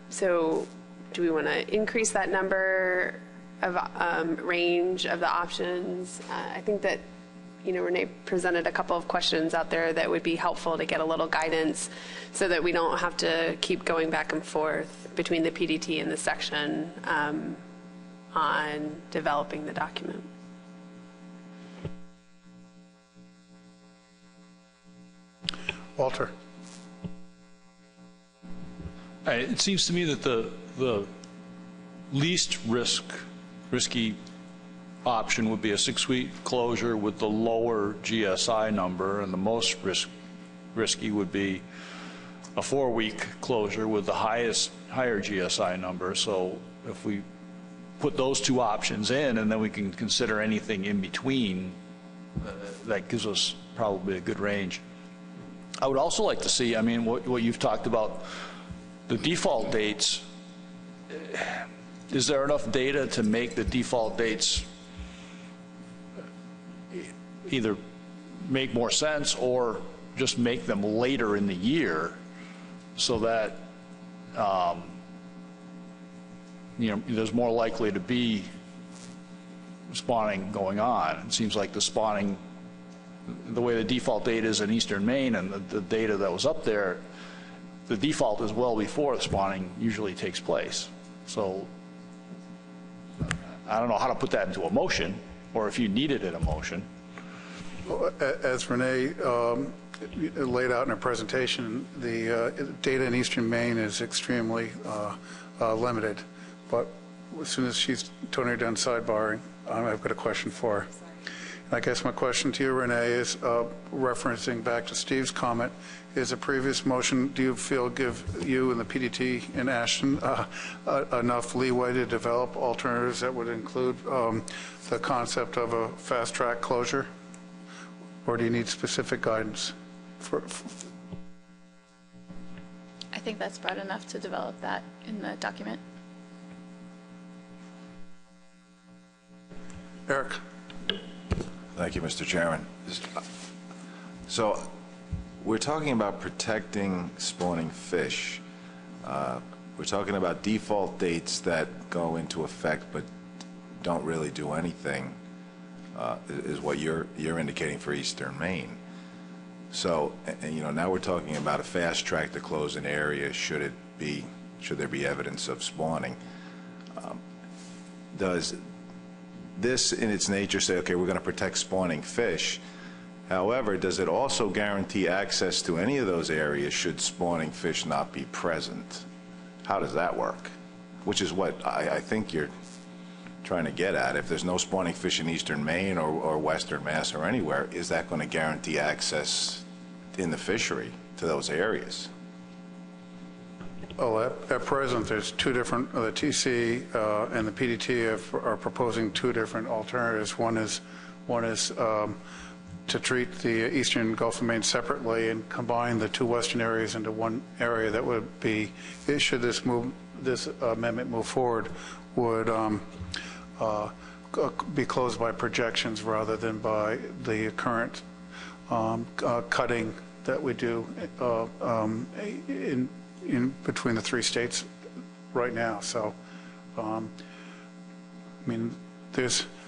G: So do we want to increase that number of range of the options? I think that Renee presented a couple of questions out there that would be helpful to get a little guidance so that we don't have to keep going back and forth between the PDT and the section on developing the document.
C: Walter?
J: It seems to me that the least risky option would be a 6-week closure with the lower GSI number, and the most risky would be a 4-week closure with the higher GSI number. So if we put those two options in, and then we can consider anything in between, that gives us probably a good range. I would also like to see, what you've talked about, the default dates. Is there enough data to make the default dates either make more sense or just make them later in the year so that there's more likely to be spawning going on? It seems like the spawning, the way the default date is in eastern Maine and the data that was up there, the default is well before the spawning usually takes place. So I don't know how to put that into a motion, or if you needed it a motion.
C: As Renee laid out in her presentation, the data in eastern Maine is extremely limited. But as soon as Tony done sidebarring, I've got a question for her. And I guess my question to you, Renee, is referencing back to Steve's comment, is a previous motion, do you feel give you and the PDT in Ashton enough leeway to develop alternatives that would include the concept of a fast-track closure? Or do you need specific guidance?
D: I think that's broad enough to develop that in the document.
C: Eric.
K: Thank you, Mr. Chairman. So we're talking about protecting spawning fish. We're talking about default dates that go into effect but don't really do anything, is what you're indicating for eastern Maine. So, now we're talking about a fast track to close an area should there be evidence of spawning. Does this in its nature say, okay, we're going to protect spawning fish? However, does it also guarantee access to any of those areas should spawning fish not be present? How does that work? Which is what I think you're trying to get at. If there's no spawning fish in eastern Maine or western Mass or anywhere, is that going to guarantee access in the fishery to those areas?
C: Well, at present, there's two different, the TC and the PDT are proposing two different alternatives. One is to treat the eastern Gulf of Maine separately and combine the two western areas into one area that would be, should this amendment move forward, would be closed by projections rather than by the current cutting that we do in between the three states right now. So,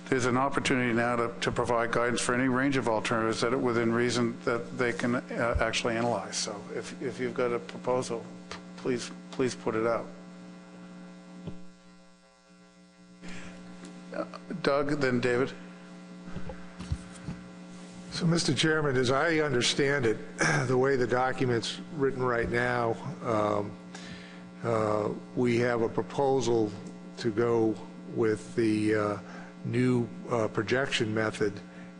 C: there's an opportunity now to provide guidance for any range of alternatives that are within reason that they can actually analyze. So, if you've got a proposal, please put it out. Doug, then David.
A: So, Mr. Chairman, as I understand it, the way the document's written right now, we have a proposal to go with the new projection method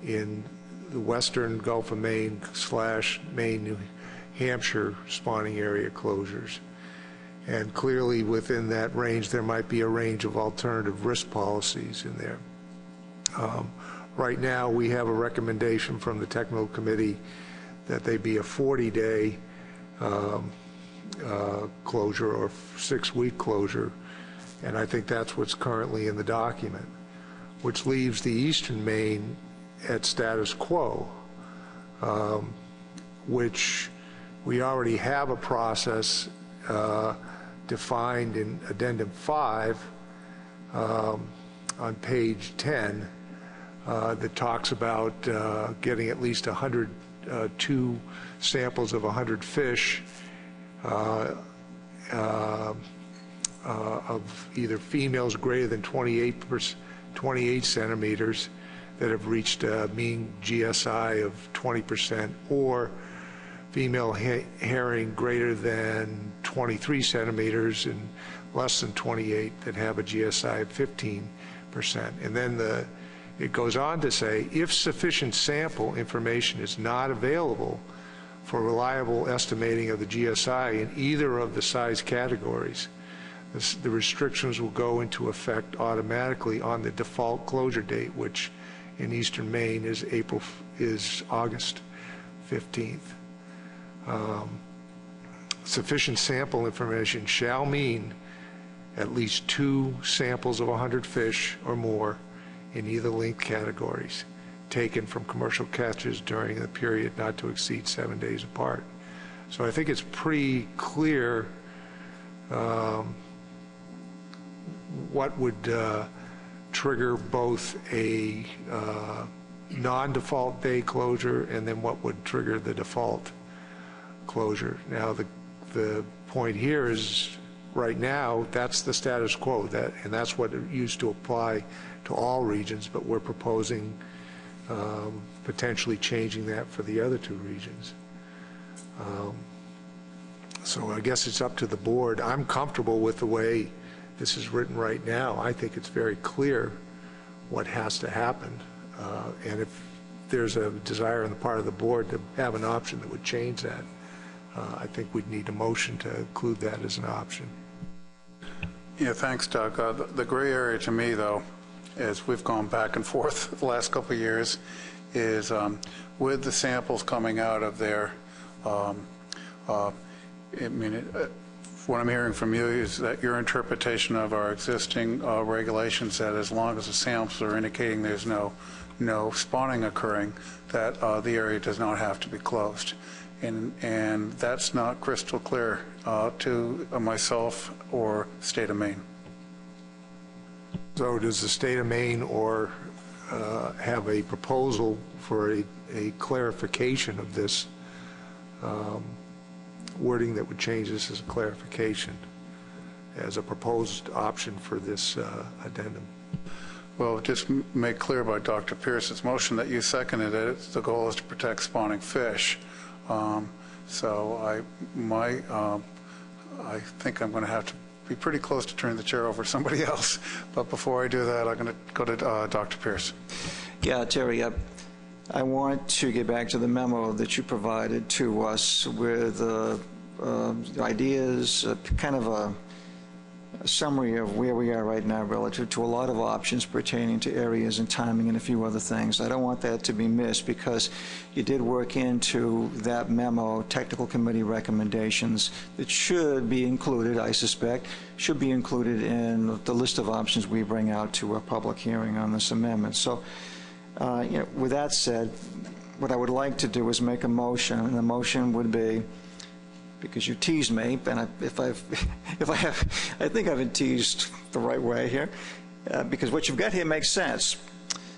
A: in the western Gulf of Maine / Maine, New Hampshire spawning area closures. And clearly within that range, there might be a range of alternative risk policies in there. Right now, we have a recommendation from the technical committee that they be a 40-day closure or 6-week closure, and I think that's what's currently in the document, which leaves the eastern Maine at status quo, which we already have a process defined in Addendum 5 on page 10 that talks about getting at least 2 samples of 100 fish of either females greater than 28 centimeters that have reached a mean GSI of 20%, or female herring greater than 23 centimeters and less than 28 that have a GSI of 15%. And then it goes on to say, if sufficient sample information is not available for reliable estimating of the GSI in either of the size categories, the restrictions will go into effect automatically on the default closure date, which in eastern Maine is August 15th. Sufficient sample information shall mean at least 2 samples of 100 fish or more in either length categories taken from commercial catches during the period not to exceed 7 days apart. So I think it's pretty clear what would trigger both a non-default day closure and then what would trigger the default closure. Now the point here is, right now, that's the status quo, and that's what it used to apply to all regions, but we're proposing potentially changing that for the other 2 regions. So I guess it's up to the board. I'm comfortable with the way this is written right now. I think it's very clear what has to happen, and if there's a desire on the part of the board to have an option that would change that, I think we'd need a motion to include that as an option.
C: Yeah, thanks, Doug. The gray area to me, though, as we've gone back and forth the last couple of years, is with the samples coming out of there, what I'm hearing from you is that your interpretation of our existing regulations, that as long as the samples are indicating there's no spawning occurring, that the area does not have to be closed. And that's not crystal clear to myself or state of Maine.
A: So does the state of Maine or have a proposal for a clarification of this wording that would change this as a clarification, as a proposed option for this addendum?
C: Well, just make clear by Dr. Pierce's motion that you seconded it. The goal is to protect spawning fish. So I think I'm going to have to be pretty close to turning the chair over to somebody else. But before I do that, I'm going to go to Dr. Pierce.
E: Yeah, Terry, I want to get back to the memo that you provided to us with ideas, kind of a summary of where we are right now relative to a lot of options pertaining to areas and timing and a few other things. I don't want that to be missed, because you did work into that memo technical committee recommendations that should be included, I suspect, should be included in the list of options we bring out to a public hearing on this amendment. So with that said, what I would like to do is make a motion, and the motion would be, because you teased me, and I think I've been teased the right way here, because what you've got here makes sense.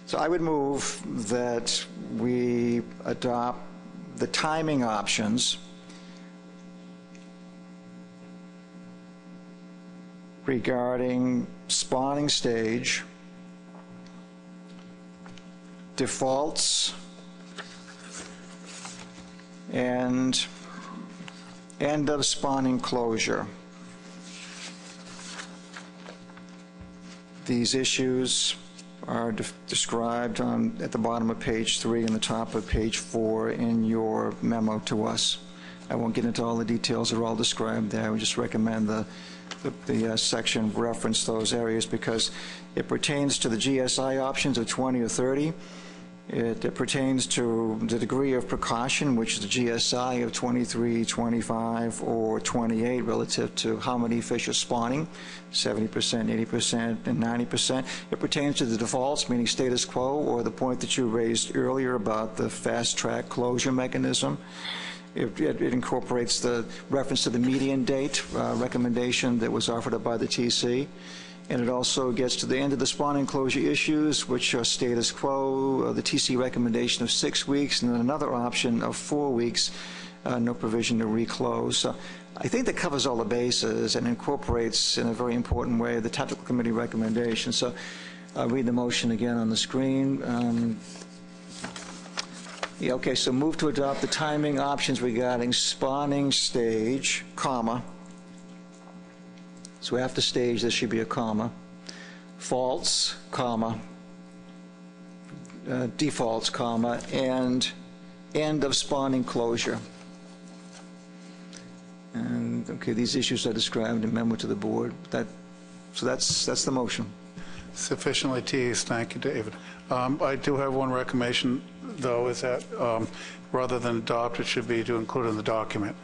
E: So I would move that we adopt the timing options regarding spawning stage, defaults, and end of spawning closure. These issues are described at the bottom of page 3 and the top of page 4 in your memo to us. I won't get into all the details. They're all described there. I would just recommend the section reference those areas because it pertains to the GSI options of 20 or 30. It pertains to the degree of precaution, which is the GSI of 23, 25, or 28 relative to how many fish are spawning, 70%, 80%, and 90%. It pertains to the defaults, meaning status quo, or the point that you raised earlier about the fast-track closure mechanism. It incorporates the reference to the median date recommendation that was offered up by the TC. And it also gets to the end of the spawning closure issues, which are status quo, the TC recommendation of 6 weeks, and then another option of 4 weeks, no provision to reclose. So I think that covers all the bases and incorporates in a very important way the technical committee recommendation. So I'll read the motion again on the screen. Yeah, okay, so move to adopt the timing options regarding spawning stage, comma. So after stage, there should be a comma. Faults, comma. Defaults, comma, and end of spawning closure. And okay, these issues are described in memo to the board. So that's the motion.
C: Sufficiently teased. Thank you, David. I do have one recommendation, though, is that rather than adopt, it should be to include in the document.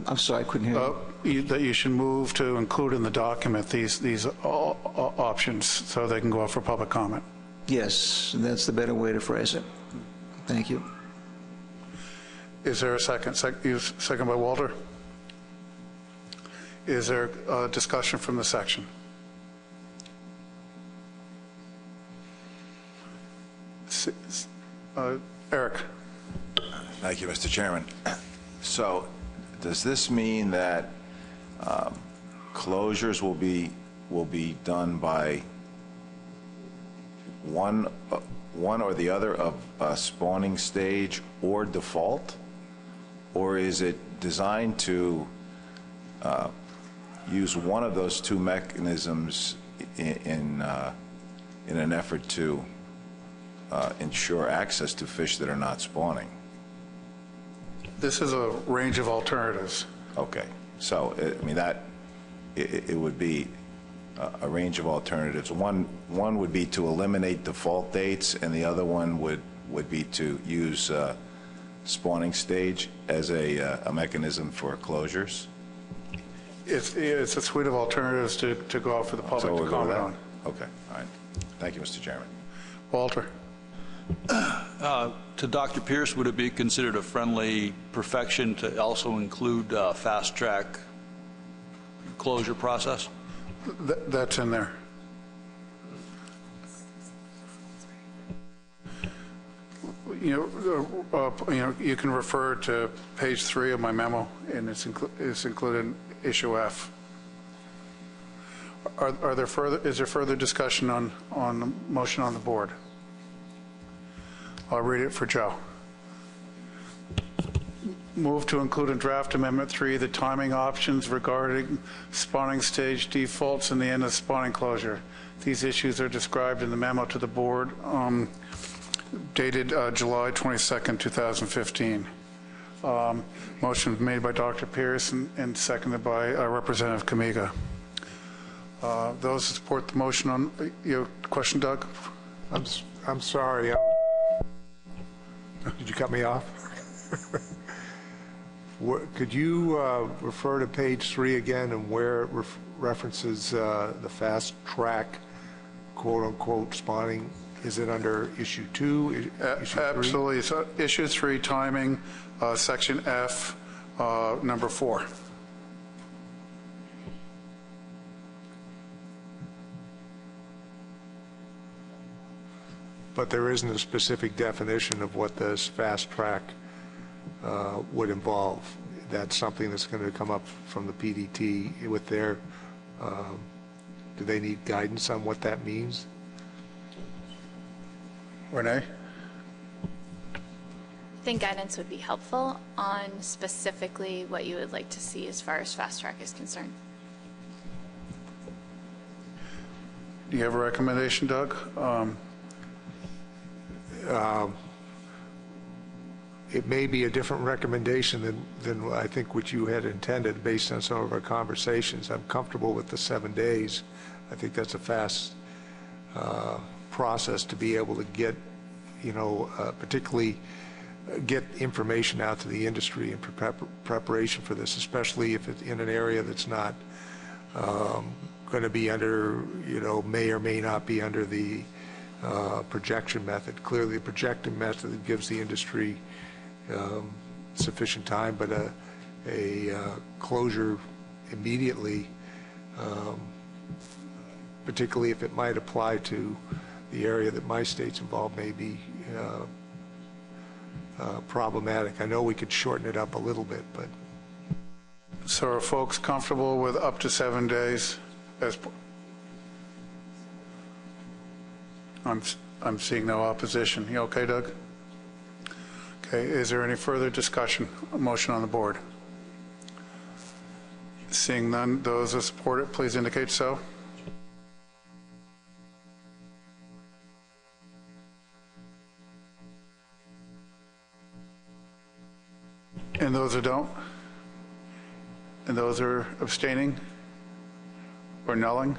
E: I'm sorry, I couldn't hear you.
C: That you should move to include in the document these options so they can go out for public comment.
E: Yes, that's the better way to phrase it. Thank you.
C: Is there a second? Second by Walter. Is there a discussion from the section? Eric.
K: Thank you, Mr. Chairman. So, does this mean that closures will be done by one or the other of spawning stage or default, or is it designed to use one of those two mechanisms in an effort to ensure access to fish that are not spawning?
C: This is a range of alternatives.
K: Okay, so I mean it would be a range of alternatives. One would be to eliminate default dates, and the other one would be to use spawning stage as a mechanism for closures.
C: It's a suite of alternatives to go out for the public to comment on.
K: Okay, all right. Thank you, Mr. Chairman.
C: Walter.
J: To Dr. Pierce, would it be considered a friendly perfection to also include fast-track closure process?
C: That's in there. You can refer to page 3 of my memo, and it's included in issue F. Is there further discussion on the motion on the board? I'll read it for Joe. Move to include in draft amendment 3 the timing options regarding spawning stage defaults and the end of spawning closure. These issues are described in the memo to the board dated July 22nd, 2015. Motion made by Dr. Pierce and seconded by Representative Kamiga. Those who support the motion on your question, Doug?
A: I'm sorry. Did you cut me off? Could you refer to page 3 again and where it references the fast track, quote unquote, spawning? Is it under issue 2? Issue
C: Absolutely. So issue 3 timing, section F, number 4.
A: But there isn't a specific definition of what this fast track would involve. That's something that's going to come up from the PDT with their, do they need guidance on what that means?
C: Renee?
D: I think guidance would be helpful on specifically what you would like to see as far as fast track is concerned.
C: Do you have a recommendation, Doug?
A: it may be a different recommendation than I think what you had intended based on some of our conversations. I'm comfortable with the 7 days. I think that's a fast process to be able to get, particularly get information out to the industry in preparation for this, especially if it's in an area that's not going to be under, may or may not be under the projection method. Clearly, the projection method gives the industry sufficient time, but a closure immediately, particularly if it might apply to the area that my state's involved, may be problematic. I know we could shorten it up a little bit, but.
C: So are folks comfortable with up to 7 days? I'm seeing no opposition. You okay, Doug? Okay, is there any further discussion? A motion on the board? Seeing none, those who support it, please indicate so. And those who don't? And those who are abstaining or nulling?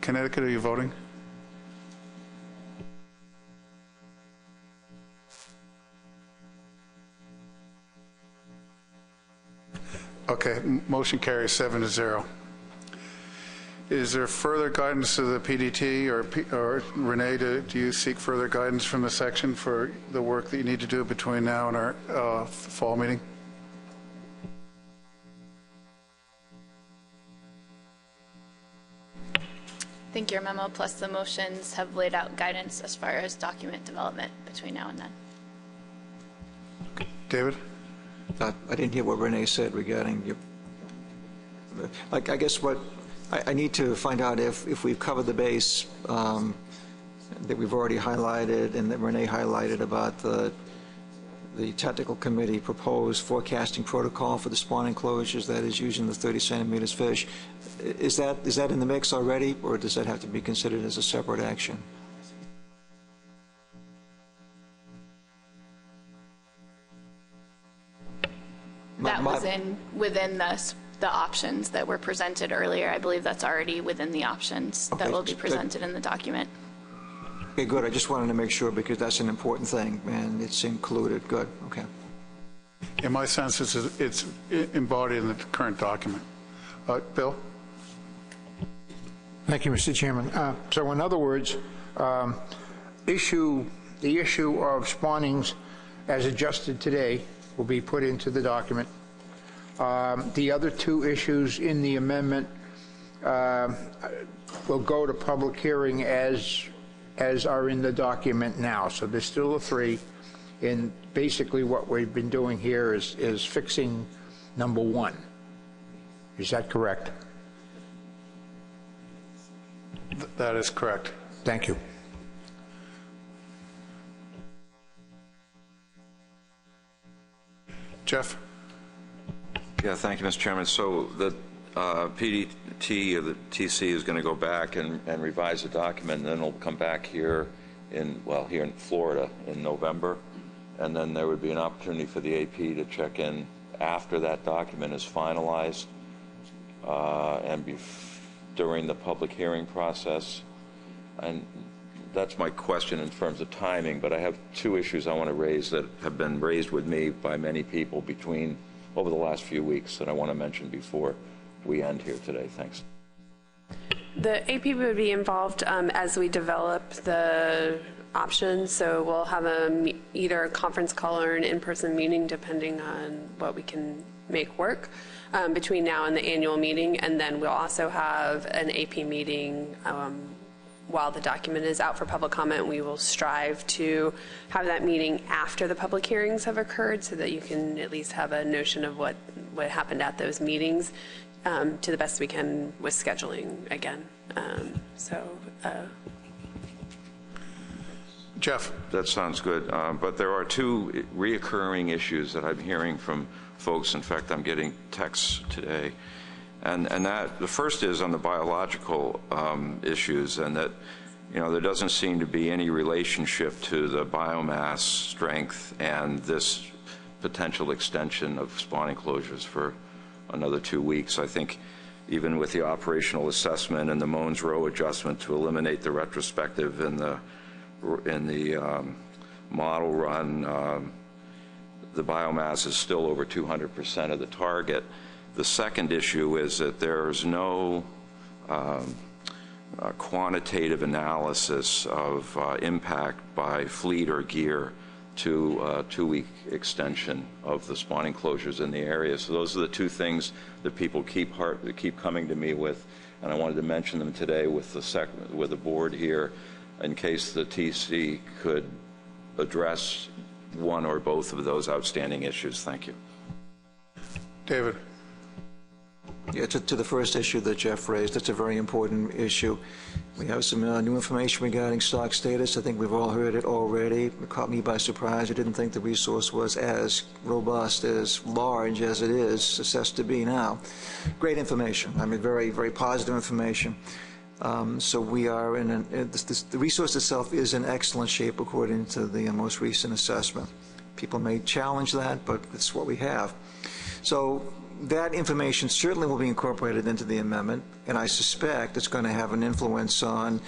C: Connecticut, are you voting? Okay, motion carries 7-0. Is there further guidance to the PDT or Renee, do you seek further guidance from the section for the work that you need to do between now and our fall meeting?
D: I think your memo plus the motions have laid out guidance as far as document development between now and then.
C: David?
E: I didn't hear what Renee said regarding your, I guess what, I need to find out if we've covered the base that we've already highlighted and that Renee highlighted about the technical committee proposed forecasting protocol for the spawning closures, that is using the 30 centimeters fish. Is that in the mix already, or does that have to be considered as a separate action?
D: That was within the options that were presented earlier. I believe that's already within the options that will be presented in the document.
E: Okay, good. I just wanted to make sure because that's an important thing, and it's included. Good. Okay.
C: In my sense, it's embodied in the current document. Bill?
L: Thank you, Mr. Chairman. So in other words, the issue of spawnings as adjusted today will be put into the document. The other two issues in the amendment will go to public hearing as are in the document now. So there's still the three. And basically what we've been doing here is fixing number one. Is that correct?
C: That is correct.
L: Thank you.
C: Jeff?
B: Yeah, thank you, Mr. Chairman. So the PDT or the TC is going to go back and revise the document, and then it'll come back here in Florida in November, and then there would be an opportunity for the AP to check in after that document is finalized and during the public hearing process. And that's my question in terms of timing, but I have two issues I want to raise that have been raised with me by many people over the last few weeks that I want to mention before we end here today. Thanks.
G: The AP would be involved as we develop the options, so we'll have either a conference call or an in-person meeting depending on what we can make work between now and the annual meeting, and then we'll also have an AP meeting while the document is out for public comment. We will strive to have that meeting after the public hearings have occurred so that you can at least have a notion of what happened at those meetings to the best we can with scheduling again.
C: Jeff?
B: That sounds good, but there are two reoccurring issues that I'm hearing from folks. In fact, I'm getting texts today. And that the first is on the biological issues, and that, there doesn't seem to be any relationship to the biomass strength and this potential extension of spawning closures for another 2 weeks. I think even with the operational assessment and the Mones Row adjustment to eliminate the retrospective in the model run, the biomass is still over 200% of the target. The second issue is that there's no quantitative analysis of impact by fleet or gear to a 2-week extension of the spawning closures in the area. So those are the two things that people keep coming to me with, and I wanted to mention them today with the board here in case the TC could address one or both of those outstanding issues. Thank you.
C: David.
E: Yeah, to the first issue that Jeff raised, that's a very important issue. We have some new information regarding stock status. I think we've all heard it already. It caught me by surprise. I didn't think the resource was as robust, as large as it is assessed to be now. Great information. I mean, very, very positive information. So we are the resource itself is in excellent shape according to the most recent assessment. People may challenge that, but it's what we have. So that information certainly will be incorporated into the amendment, and I suspect it's going to have an influence on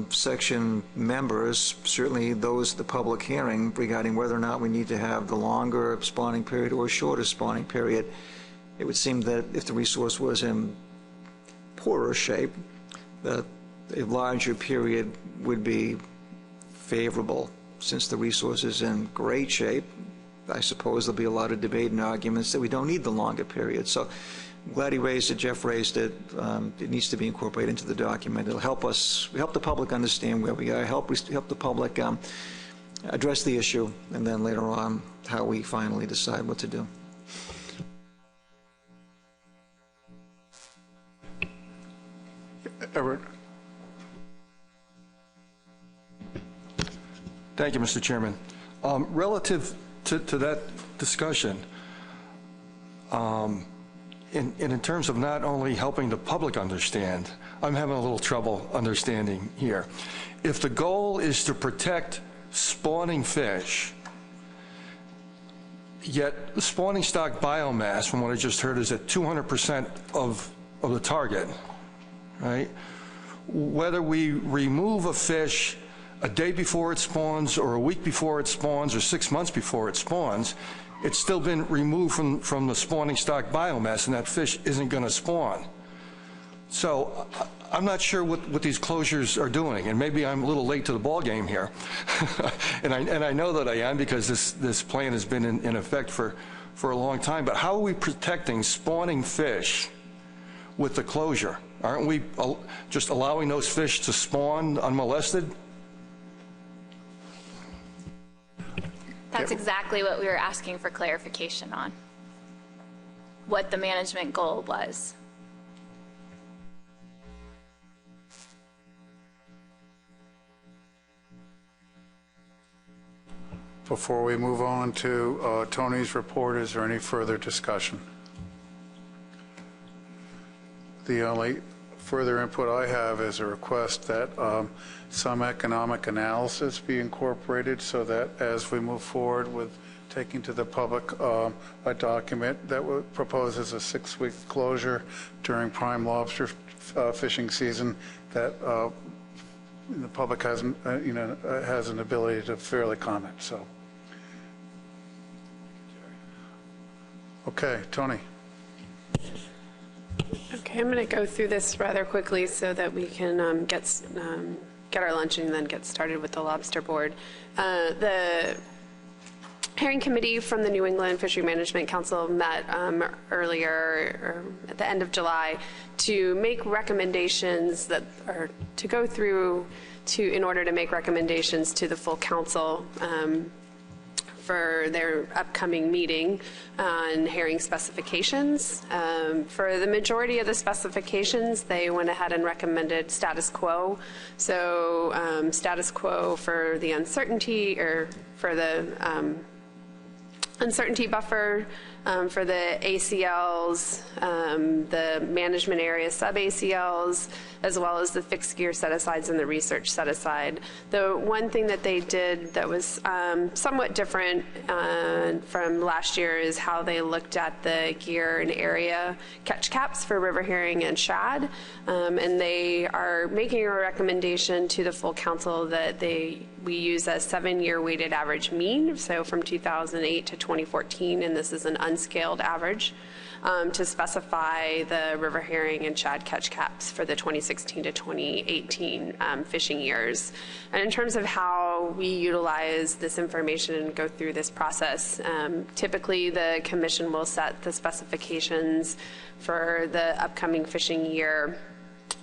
E: section members, certainly those at the public hearing, regarding whether or not we need to have the longer spawning period or shorter spawning period. It would seem that if the resource was in poorer shape, that a larger period would be favorable. Since the resource is in great shape, I suppose there'll be a lot of debate and arguments that we don't need the longer period. So I'm glad he raised it, Jeff raised it. It needs to be incorporated into the document. It'll help us, help the public understand where we are, help the public address the issue, and then later on how we finally decide what to do.
C: Everett.
M: Thank you, Mr. Chairman. Relative to that discussion, in terms of not only helping the public understand, I'm having a little trouble understanding here. If the goal is to protect spawning fish, yet the spawning stock biomass, from what I just heard, is at 200% of the target, right? Whether we remove a fish a day before it spawns or a week before it spawns or 6 months before it spawns, it's still been removed from the spawning stock biomass, and that fish isn't going to spawn. So I'm not sure what these closures are doing, and maybe I'm a little late to the ball game here. and I know that I am, because this plan has been in effect for a long time. But how are we protecting spawning fish with the closure? Aren't we just allowing those fish to spawn unmolested?
D: That's exactly what we were asking for clarification on, what the management goal was.
C: Before we move on to Tony's report, is there any further discussion? The only further input I have is a request that some economic analysis be incorporated, so that as we move forward with taking to the public a document that proposes a 6-week closure during prime lobster fishing season, that the public has an ability to fairly comment. So, okay, Tony.
G: Okay, I'm going to go through this rather quickly so that we can get our lunch and then get started with the lobster board. The Herring Committee from the New England Fishery Management Council met earlier, or at the end of July, to make recommendations that are to go through in order to make recommendations to the full council for their upcoming meeting on herring specifications. For the majority of the specifications, they went ahead and recommended status quo. So status quo for the uncertainty, or for the uncertainty buffer, for the ACLs, the management area sub-ACLs, as well as the fixed gear set-asides and the research set-aside. The one thing that they did that was somewhat different from last year is how they looked at the gear and area catch caps for river herring and shad, and they are making a recommendation to the full council that we use a 7-year weighted average mean, so from 2008 to 2014, and this is an unscaled average, to specify the river herring and shad catch caps for the 2016 to 2018 fishing years. And in terms of how we utilize this information and go through this process, typically the commission will set the specifications for the upcoming fishing year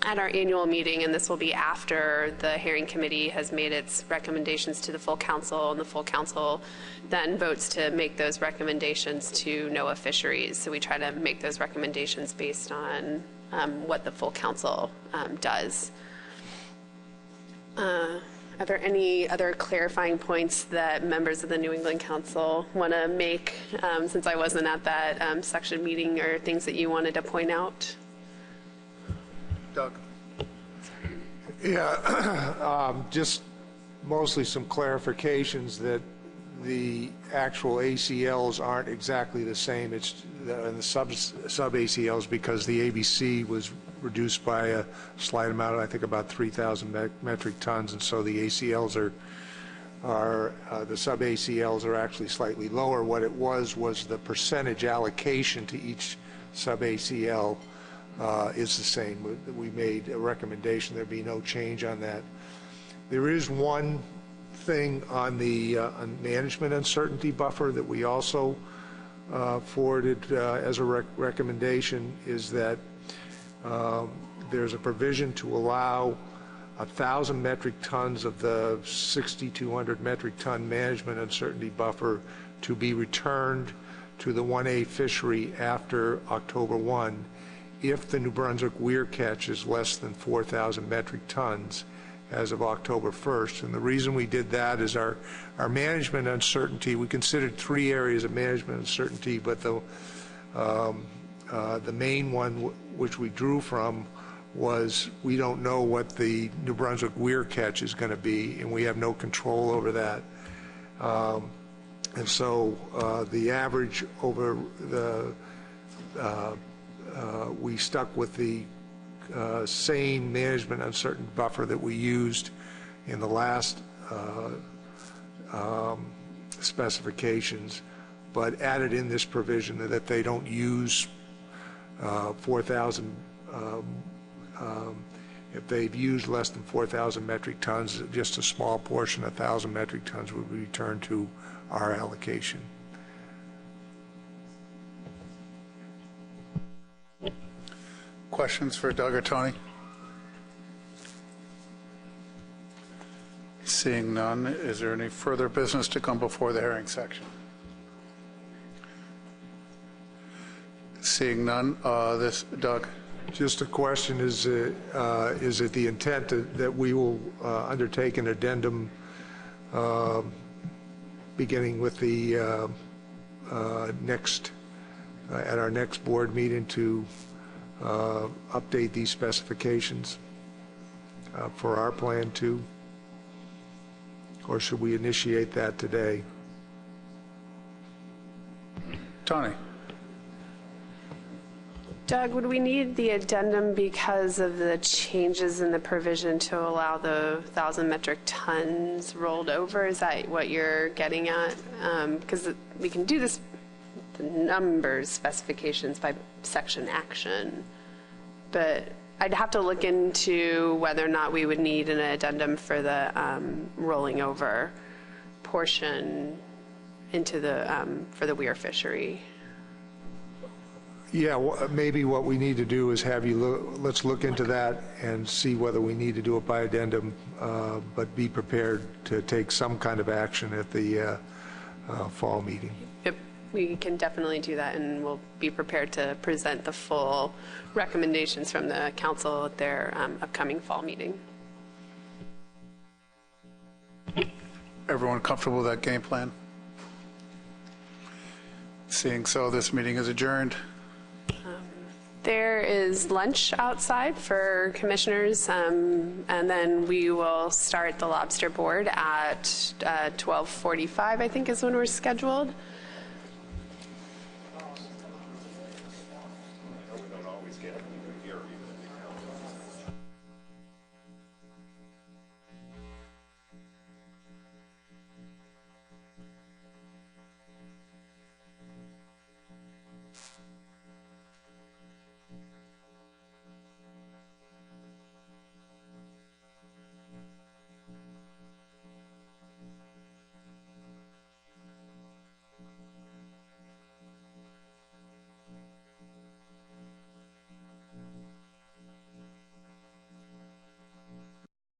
G: at our annual meeting, and this will be after the herring committee has made its recommendations to the full council, and the full council then votes to make those recommendations to NOAA Fisheries. So we try to make those recommendations based on what the full council does. Are there any other clarifying points that members of the New England Council want to make, since I wasn't at that section meeting, or things that you wanted to point out?
C: Doug.
A: Yeah, just mostly some clarifications that the actual ACLs aren't exactly the same. It's the sub ACLs, because the ABC was reduced by a slight amount, I think about 3,000 metric tons, and so the ACLs are the sub ACLs are actually slightly lower. What it was the percentage allocation to each sub ACL is the same. We made a recommendation there be no change on that. There is one thing on the management uncertainty buffer that we also forwarded as a recommendation, is that there's a provision to allow 1,000 metric tons of the 6,200 metric ton management uncertainty buffer to be returned to the 1A fishery after October 1 if the New Brunswick weir catch is less than 4,000 metric tons as of October 1st. And the reason we did that is our management uncertainty, we considered 3 areas of management uncertainty, but the main one which we drew from was we don't know what the New Brunswick weir catch is going to be, and we have no control over that. And so the average over the we stuck with the same management uncertainty buffer that we used in the last specifications, but added in this provision that they don't use 4,000, if they've used less than 4,000 metric tons, just a small portion, 1,000 metric tons, would be returned to our allocation.
C: Questions for Doug or Tony? Seeing none, is there any further business to come before the hearing section? Seeing none, Doug.
A: Just a question, is it the intent that we will undertake an addendum beginning with the at our next board meeting to update these specifications for our plan too? Or should we initiate that today?
C: Tony.
G: Doug, would we need the addendum because of the changes in the provision to allow the 1,000 metric tons rolled over? Is that what you're getting at? Because we can do this, the numbers specifications by section action, but I'd have to look into whether or not we would need an addendum for the rolling over portion into the for the weir fishery.
A: Yeah, well, maybe what we need to do is have you let's look into that and see whether we need to do it by addendum, but be prepared to take some kind of action at the fall meeting.
G: Yep, we can definitely do that, and we'll be prepared to present the full recommendations from the council at their upcoming fall meeting.
C: Everyone comfortable with that game plan? Seeing so, this meeting is adjourned.
G: There is lunch outside for commissioners, and then we will start the lobster board at 12:45, I think is when we're scheduled.